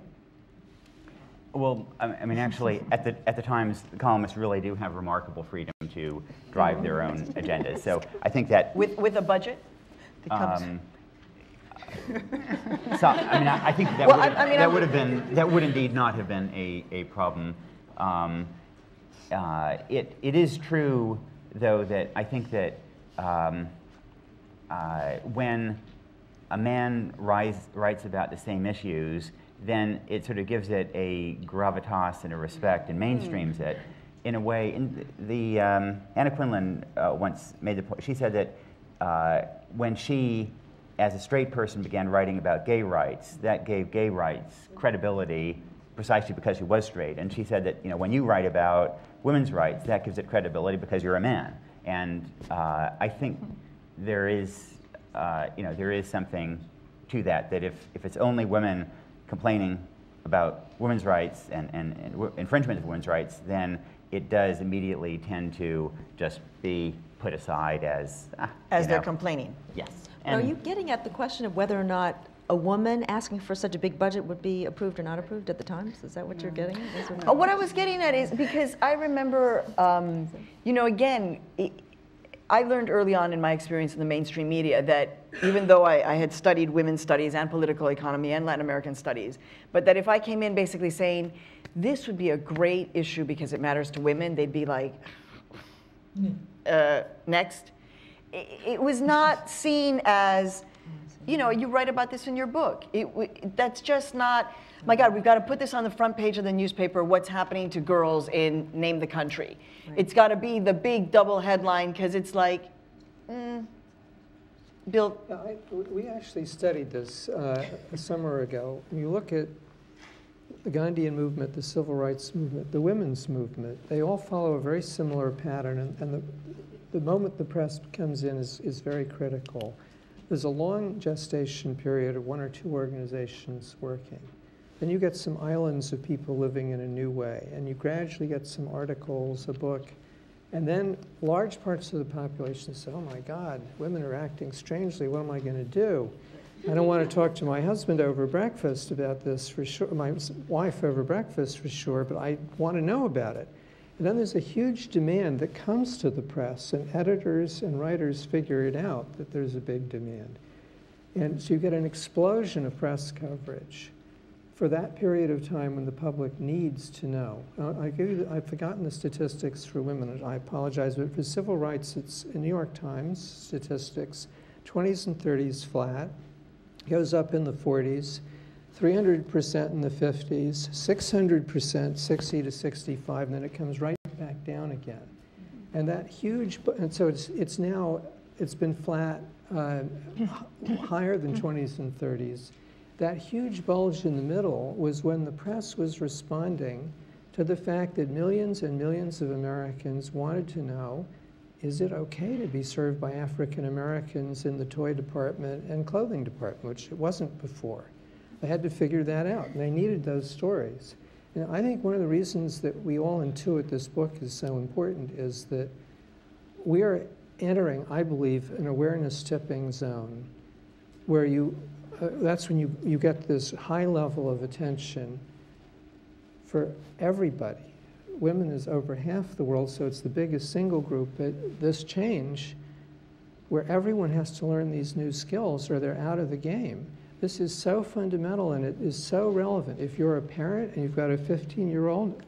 Well, I mean, actually, at the Times, the columnists really do have remarkable freedom to drive their own agendas. So I think that with a budget that comes. So I mean, I think that that would indeed not have been a problem. It is true, though, that I think that when a man writes about the same issues, then it sort of gives it a gravitas and a respect and mainstreams it in a way. Anna Quindlen once made the point. She said that when she, as a straight person, began writing about gay rights, that gave gay rights credibility precisely because she was straight. And she said that when you write about women's rights, that gives it credibility because you're a man. And I think there is something to that. That if it's only women complaining about women's rights and infringement of women's rights, then it does immediately tend to just be put aside as they're complaining. Yes. Are you getting at the question of whether or not a woman asking for such a big budget would be approved or not approved at the Times? Is that what you're getting at? What I was getting at is because I remember, again, I learned early on in my experience in the mainstream media that even though I had studied women's studies and political economy and Latin American studies, but that if I came in basically saying, this would be a great issue because it matters to women, they'd be like, next. It was not seen as, you write about this in your book. That's just not, my God, we've got to put this on the front page of the newspaper, what's happening to girls in name the country. Right. It's got to be the big double headline because it's like, Bill. We actually studied this a summer ago. When you look at the Gandhian movement, the civil rights movement, the women's movement, they all follow a very similar pattern, and the moment the press comes in is very critical. There's a long gestation period of one or two organizations working. Then you get some islands of people living in a new way, and you gradually get some articles, a book, and then large parts of the population say, oh my God, women are acting strangely, what am I going to do? I don't want to talk to my husband over breakfast about this for sure, my wife over breakfast for sure, but I want to know about it. And then there's a huge demand that comes to the press, and editors and writers figure it out that there's a big demand. And so you get an explosion of press coverage for that period of time when the public needs to know. I've forgotten the statistics for women, and I apologize, but for civil rights, it's in New York Times statistics, 20s and 30s flat, goes up in the 40s, 300% in the 50s, 600%, 60 to 65, and then it comes right back down again. And that huge, and so it's been flat, higher than 20s and 30s. That huge bulge in the middle was when the press was responding to the fact that millions and millions of Americans wanted to know, is it okay to be served by African Americans in the toy department and clothing department, which it wasn't before. They had to figure that out, and they needed those stories. And I think one of the reasons that we all intuit this book is so important is that we are entering, I believe, an awareness tipping zone where that's when you get this high level of attention for everybody. Women is over half the world, so it's the biggest single group, but this change where everyone has to learn these new skills or they're out of the game. This is so fundamental and it is so relevant. If you're a parent and you've got a 15-year-old,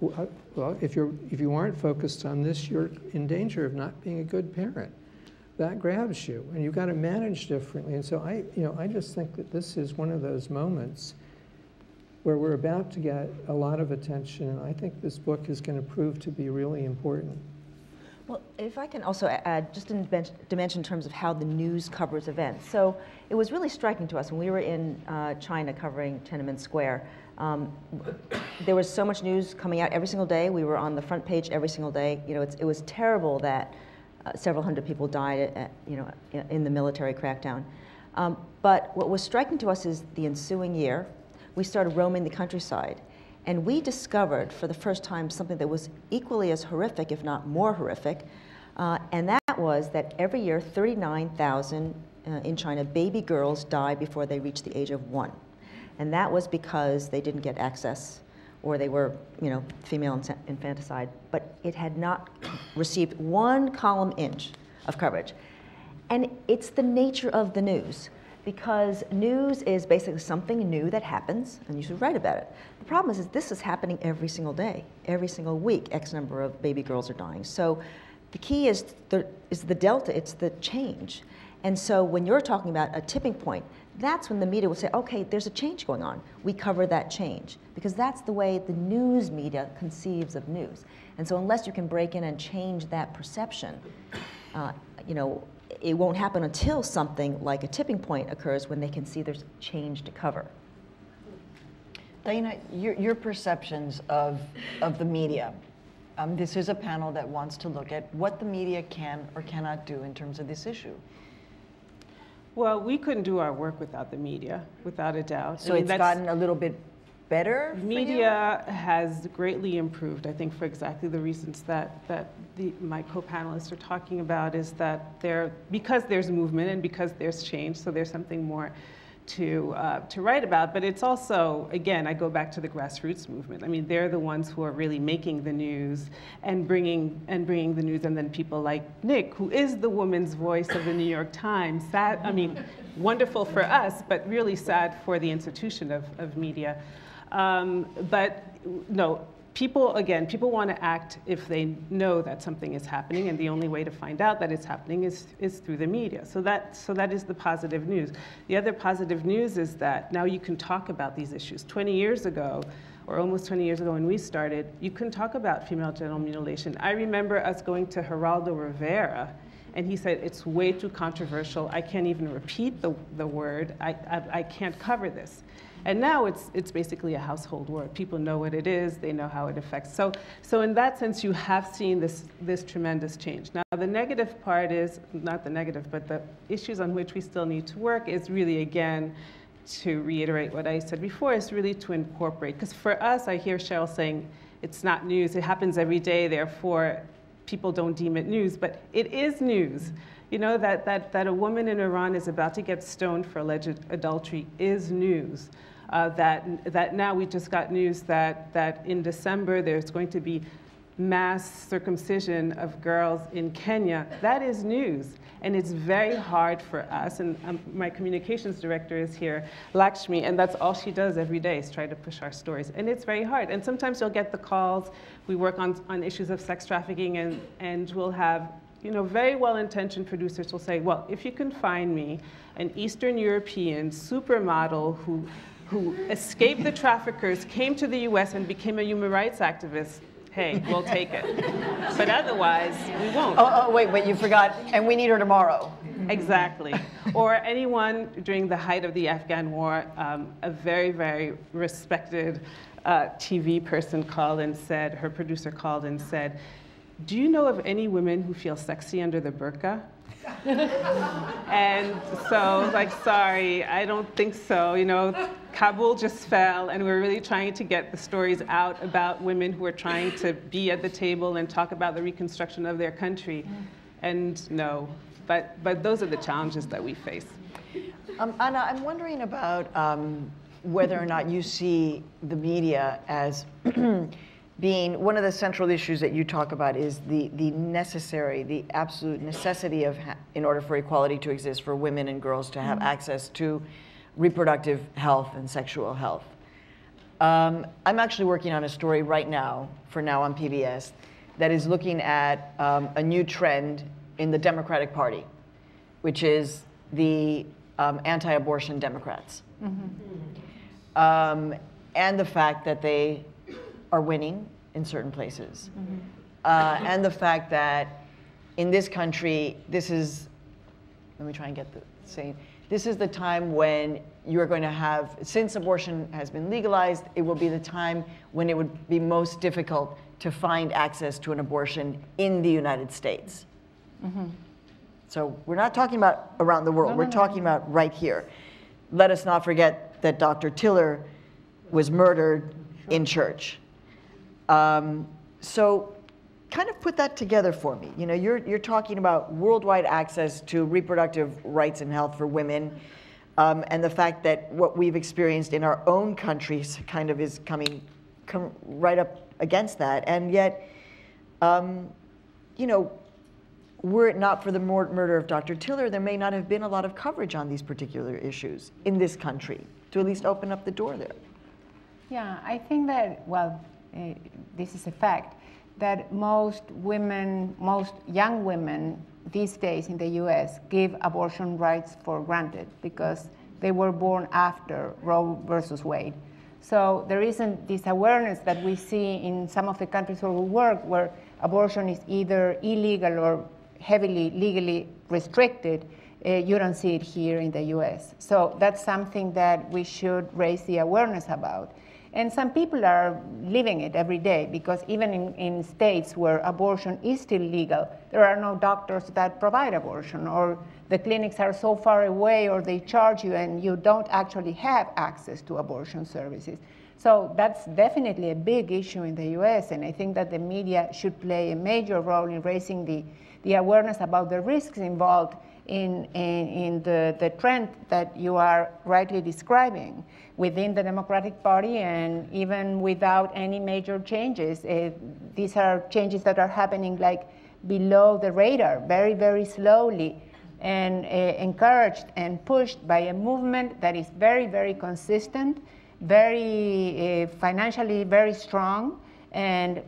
well, if you aren't focused on this, you're in danger of not being a good parent. That grabs you, and you've got to manage differently. And so I just think that this is one of those moments where we're about to get a lot of attention, and I think this book is going to prove to be really important. Well, if I can also add, just in dimension in terms of how the news covers events. So it was really striking to us when we were in China covering Tiananmen Square. There was so much news coming out every single day. We were on the front page every single day. You know, it was terrible that several hundred people died, in the military crackdown. But what was striking to us is the ensuing year, we started roaming the countryside. And we discovered for the first time something that was equally as horrific, if not more horrific, and that was that every year 39,000 in China baby girls die before they reach the age of 1. And that was because they didn't get access or they were, female infanticide, but it had not received 1 column inch of coverage. And it's the nature of the news, because news is basically something new that happens, and you should write about it. The problem is this is happening every single day, every single week, X number of baby girls are dying. So the key is the delta, it's the change. And so when you're talking about a tipping point, that's when the media will say, okay, there's a change going on. We cover that change, because that's the way the news media conceives of news. And so unless you can break in and change that perception, it won't happen until something like a tipping point occurs when they can see there's change to cover. Diana, your perceptions of the media. This is a panel that wants to look at what the media can or cannot do in terms of this issue. Well, we couldn't do our work without the media, without a doubt. So it's gotten a little bit better? Media has greatly improved, I think, for exactly the reasons that my co-panelists are talking about, is that because there's movement and because there's change, so there's something more to write about. But it's also, again, I go back to the grassroots movement. I mean, they're the ones who are really making the news and bringing the news, and then people like Nick, who is the woman's voice of the New York Times. Sad, I mean, wonderful for us, but really sad for the institution of media. But no, people want to act if they know that something is happening, and the only way to find out that it's happening is through the media. So that is the positive news. The other positive news is that now you can talk about these issues. 20 years ago, or almost 20 years ago when we started, you couldn't talk about female genital mutilation. I remember us going to Geraldo Rivera, and he said, it's way too controversial. I can't even repeat the word. I can't cover this. And now it's basically a household word. People know what it is. They know how it affects. So in that sense, you have seen this tremendous change. Now, the negative part is, not the negative, but the issues on which we still need to work is really, again, to reiterate what I said before, is really to incorporate. Because for us, I hear Sheryl saying, it's not news. It happens every day, therefore, people don't deem it news. But it is news. You know, that a woman in Iran is about to get stoned for alleged adultery is news. That now we just got news that in December there's going to be mass circumcision of girls in Kenya. That is news, and it's very hard for us. And my communications director is here, Lakshmi, and that's all she does every day is try to push our stories. And it's very hard. And sometimes you'll get the calls. We work on issues of sex trafficking, and we'll have very well-intentioned producers will say, well, if you can find me an Eastern European supermodel who escaped the traffickers, came to the US and became a human rights activist, hey, we'll take it. But otherwise, we won't. Oh, wait, you forgot, and we need her tomorrow. Exactly. Or anyone during the height of the Afghan war, a very, very respected TV person called and said, her producer called and said, do you know of any women who feel sexy under the burqa? And so, like, sorry, I don't think so. Kabul just fell, and we're really trying to get the stories out about women who are trying to be at the table and talk about the reconstruction of their country. And no, but those are the challenges that we face. Anna, I'm wondering about whether or not you see the media as being one of the central issues that you talk about is the absolute necessity of, in order for equality to exist, for women and girls to have access to reproductive health and sexual health. I'm actually working on a story right now for Now on PBS that is looking at a new trend in the Democratic Party, which is the anti-abortion Democrats. And the fact that they are winning in certain places. And the fact that in this country, this is, let me try and get the same, this is the time when you're going to have, since abortion has been legalized, it will be the time when it would be most difficult to find access to an abortion in the United States. So we're not talking about around the world, we're talking about right here. Let us not forget that Dr. Tiller was murdered in church. So kind of put that together for me. You know, you're talking about worldwide access to reproductive rights and health for women, and the fact that what we've experienced in our own countries kind of is come right up against that. And yet, you know, were it not for the murder of Dr. Tiller, there may not have been a lot of coverage on these particular issues in this country to at least open up the door there. Yeah, I think that, well, this is a fact, that most women, most young women these days in the US give abortion rights for granted because they were born after Roe versus Wade. So there isn't this awareness that we see in some of the countries where we work, where abortion is either illegal or heavily legally restricted. You don't see it here in the US. So that's something that we should raise the awareness about. And some people are living it every day, because even in states where abortion is still legal, there are no doctors that provide abortion, or the clinics are so far away, or they charge you and you don't actually have access to abortion services. So that's definitely a big issue in the US, and I think that the media should play a major role in raising the awareness about the risks involved in the trend that you are rightly describing within the Democratic Party, and even without any major changes. These are changes that are happening like below the radar, very, very slowly, and encouraged and pushed by a movement that is very, very consistent, very financially very strong, and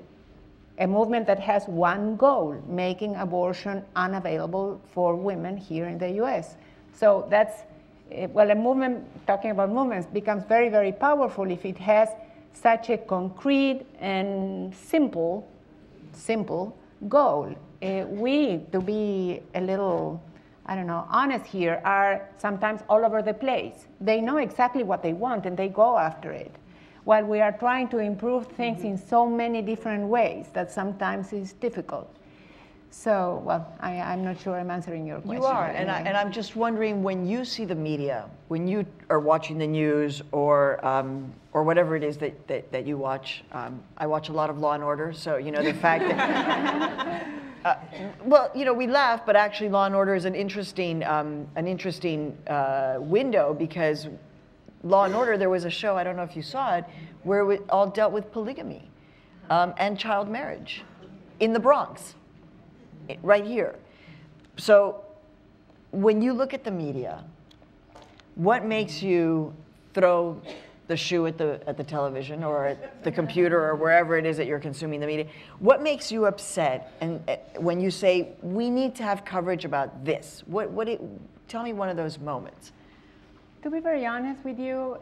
a movement that has one goal: making abortion unavailable for women here in the US. So that's, well, a movement, talking about movements, becomes very, very powerful if it has such a concrete and simple goal. We, to be a little, I don't know, honest here, are sometimes all over the place. They know exactly what they want and they go after it, while we are trying to improve things in so many different ways that sometimes is difficult. So, well, I'm not sure I'm answering your question. You are, and I'm just wondering, when you see the media, when you are watching the news or whatever it is that you watch, I watch a lot of Law and Order, so you know the fact that, well, you know, we laugh, but actually Law and Order is an interesting window, because Law and Order, there was a show, I don't know if you saw it, where it all dealt with polygamy and child marriage in the Bronx, right here. So when you look at the media, what makes you throw the shoe at the television or at the computer or wherever it is that you're consuming the media? What makes you upset, and when you say, we need to have coverage about this? Tell me one of those moments. To be very honest with you,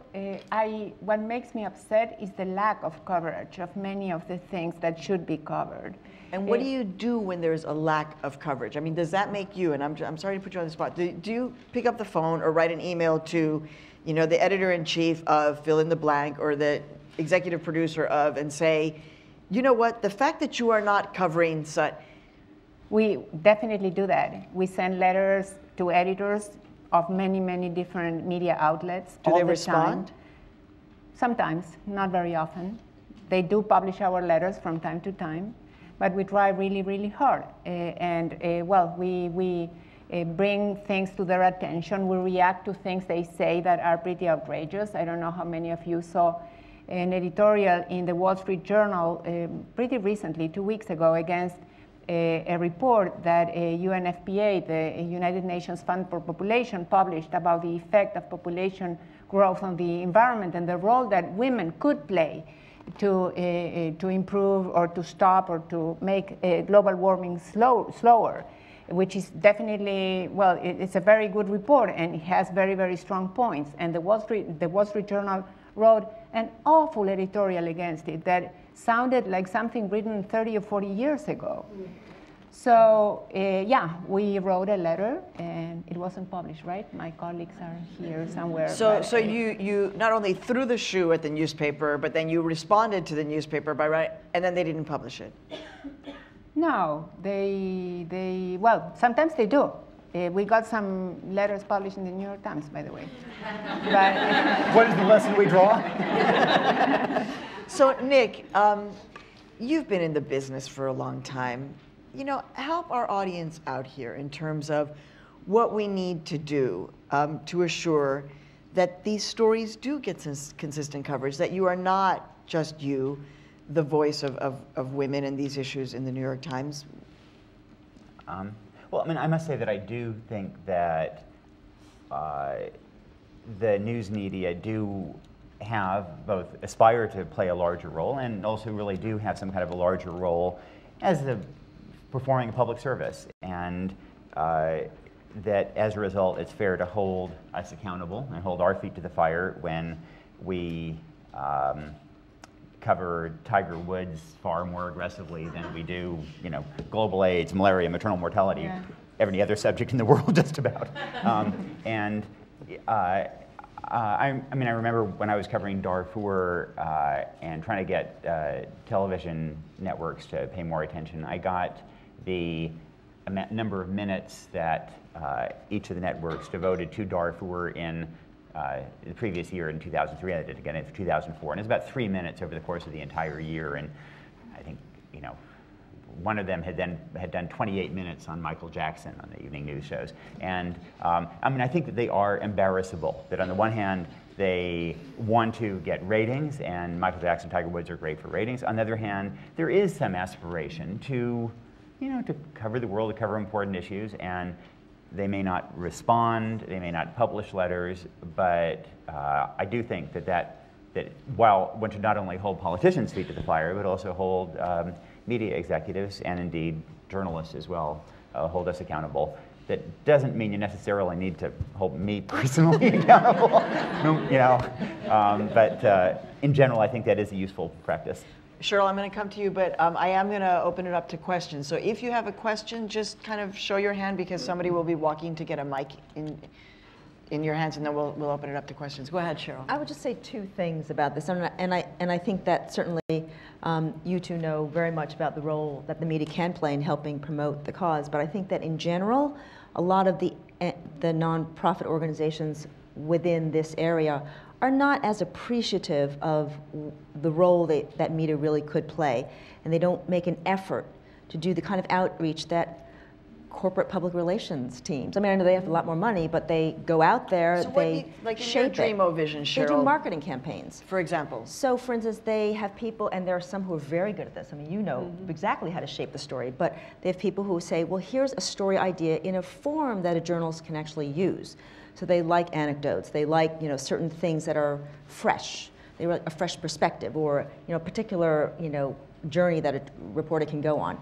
what makes me upset is the lack of coverage of many of the things that should be covered. And what do you do when there's a lack of coverage? I mean, does that make you, and I'm sorry to put you on the spot, do you pick up the phone or write an email to, you know, the editor-in-chief of fill in the blank, or the executive producer of, and say, you know what, the fact that you are not covering such? We definitely do that. We send letters to editors of many, many different media outlets. Do they respond? Sometimes, not very often. They do publish our letters from time to time, but we try really, really hard. Well, we bring things to their attention. We react to things they say that are pretty outrageous. I don't know how many of you saw an editorial in the Wall Street Journal pretty recently, 2 weeks ago, against a report that UNFPA, the United Nations Fund for Population, published about the effect of population growth on the environment and the role that women could play to improve or to stop or to make global warming slower, which is definitely, well, it's a very good report and it has very, very strong points. And the Wall Street Journal wrote an awful editorial against it that sounded like something written 30 or 40 years ago. So yeah, we wrote a letter and it wasn't published, right? My colleagues are here somewhere. So you not only threw the shoe at the newspaper, but then you responded to the newspaper by writing, and then they didn't publish it. No, well, sometimes they do. We got some letters published in the New York Times, by the way. But what is the lesson we draw? So Nick, you've been in the business for a long time. You know, help our audience out here in terms of what we need to do to assure that these stories do get consistent coverage, that you are not just you, the voice of women and these issues in the New York Times. Well, I mean, I must say that I do think that the news media do have both aspire to play a larger role and also really do have some kind of a larger role as performing a public service, and that as a result it's fair to hold us accountable and hold our feet to the fire when we cover Tiger Woods far more aggressively than we do, you know, global AIDS, malaria, maternal mortality, every other subject in the world just about. I mean, I remember when I was covering Darfur and trying to get television networks to pay more attention, I got the number of minutes that each of the networks devoted to Darfur in the previous year in 2003. I did it again in 2004, and it's about 3 minutes over the course of the entire year. And I think, you know, one of them had done 28 minutes on Michael Jackson on the evening news shows. And I mean, I think that they are embarrassable. That on the one hand, they want to get ratings, and Michael Jackson, Tiger Woods are great for ratings. On the other hand, there is some aspiration to, you know, to cover the world, to cover important issues, and they may not respond, they may not publish letters, but I do think that while one should not only hold politicians' feet to the fire, but also hold media executives and indeed journalists as well, hold us accountable. That doesn't mean you necessarily need to hold me personally accountable, you know, but in general, I think that is a useful practice. Sheryl, I'm going to come to you, but I am going to open it up to questions. So if you have a question, just kind of show your hand because somebody will be walking to get a mic in your hands, and then we'll open it up to questions. Go ahead, Sheryl. I would just say two things about this, and I think that certainly you two know very much about the role that the media can play in helping promote the cause. But I think that in general, a lot of the nonprofit organizations within this area are not as appreciative of the role that media really could play, and they don't make an effort to do the kind of outreach that corporate public relations teams. I mean, I know they have a lot more money, but they go out there, so they like shape in your Dreamo-Vision, Sheryl, they do marketing campaigns. For example? So, for instance, they have people, and there are some who are very good at this. I mean, you know exactly how to shape the story, but they have people who say, well, here's a story idea in a form that a journalist can actually use. So they like anecdotes, they like, you know, certain things that are fresh. They like a fresh perspective, or, you know, a particular, you know, journey that a reporter can go on.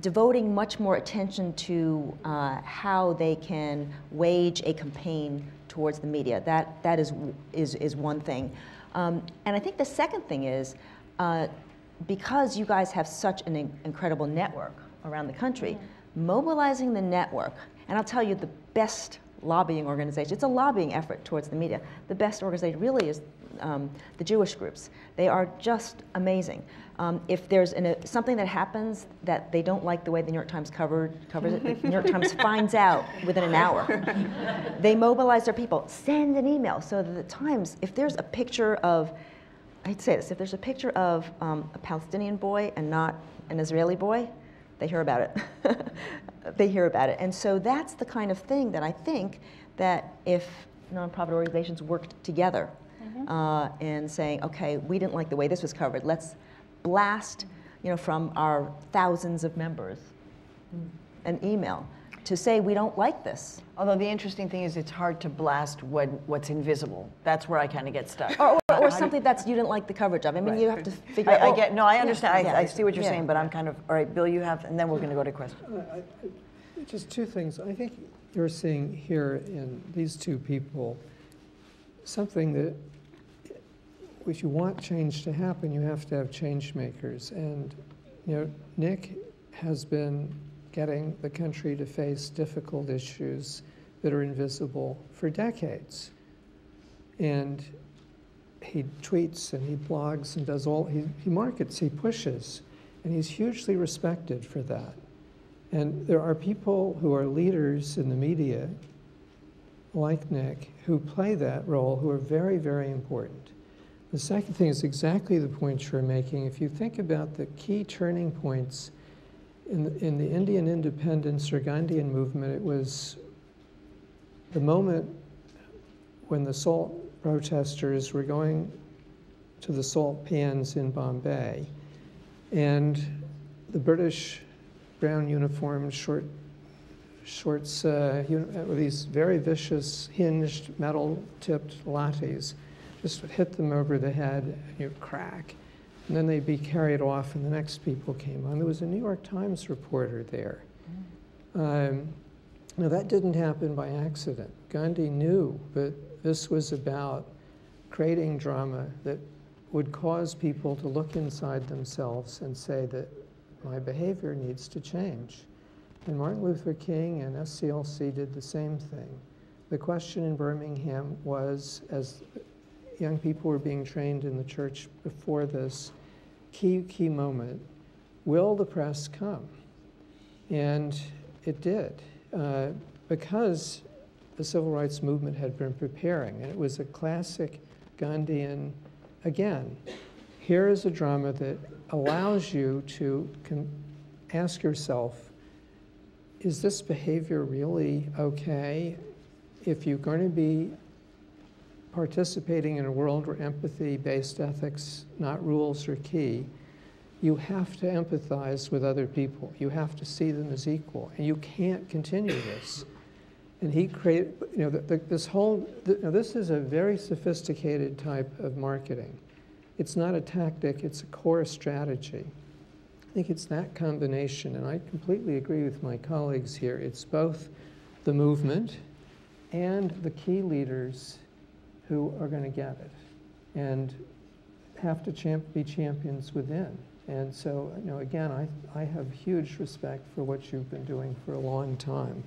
Devoting much more attention to how they can wage a campaign towards the media. That is one thing. And I think the second thing is, because you guys have such an incredible network around the country, mobilizing the network, and I'll tell you the best lobbying organization, it's a lobbying effort towards the media. The best organization really is the Jewish groups. They are just amazing. If there's something that happens that they don't like the way the New York Times covers it, the New York Times finds out within an hour. They mobilize their people, send an email. So that the Times, if there's a picture of, I'd say this, if there's a picture of a Palestinian boy and not an Israeli boy, they hear about it. They hear about it. And so that's the kind of thing that I think that if nonprofit organizations worked together and saying, okay, we didn't like the way this was covered, let's blast from our thousands of members, an email to say we don't like this. Although the interesting thing is it's hard to blast what's invisible. That's where I kind of get stuck. Or something that's you didn't like the coverage of. I mean, you have to figure out. I understand. Yeah. I see what you're Yeah. saying, but I'm kind of, all right, Bill, you have, and then we're going to go to questions. Just two things. I think you're seeing here in these two people something that if you want change to happen, you have to have change makers. And Nick has been getting the country to face difficult issues that are invisible for decades. And he tweets and he blogs and does he markets, he pushes, and he's hugely respected for that. And there are people who are leaders in the media, like Nick, who play that role, who are very, very important. The second thing is exactly the point you're making. If you think about the key turning points in the Indian independence or Gandhian movement, it was the moment when the salt protesters were going to the salt pans in Bombay, and the British brown uniformed shorts with these very vicious hinged metal-tipped lattes just would hit them over the head and you'd crack. And then they'd be carried off and the next people came on. There was a New York Times reporter there. Now that didn't happen by accident. Gandhi knew that this was about creating drama that would cause people to look inside themselves and say that my behavior needs to change. And Martin Luther King and SCLC did the same thing. The question in Birmingham was, as young people were being trained in the church before this, key moment, will the press come? And it did, because the civil rights movement had been preparing. And it was a classic Gandhian, again, here is a drama that allows you to ask yourself, is this behavior really okay? If you're going to be participating in a world where empathy-based ethics, not rules, are key, you have to empathize with other people. You have to see them as equal, and you can't continue this. And he created, this is a very sophisticated type of marketing. It's not a tactic, it's a core strategy. I think it's that combination, and I completely agree with my colleagues here. It's both the movement and the key leaders who are going to get it and have to be champions within. And so, again, I have huge respect for what you've been doing for a long time.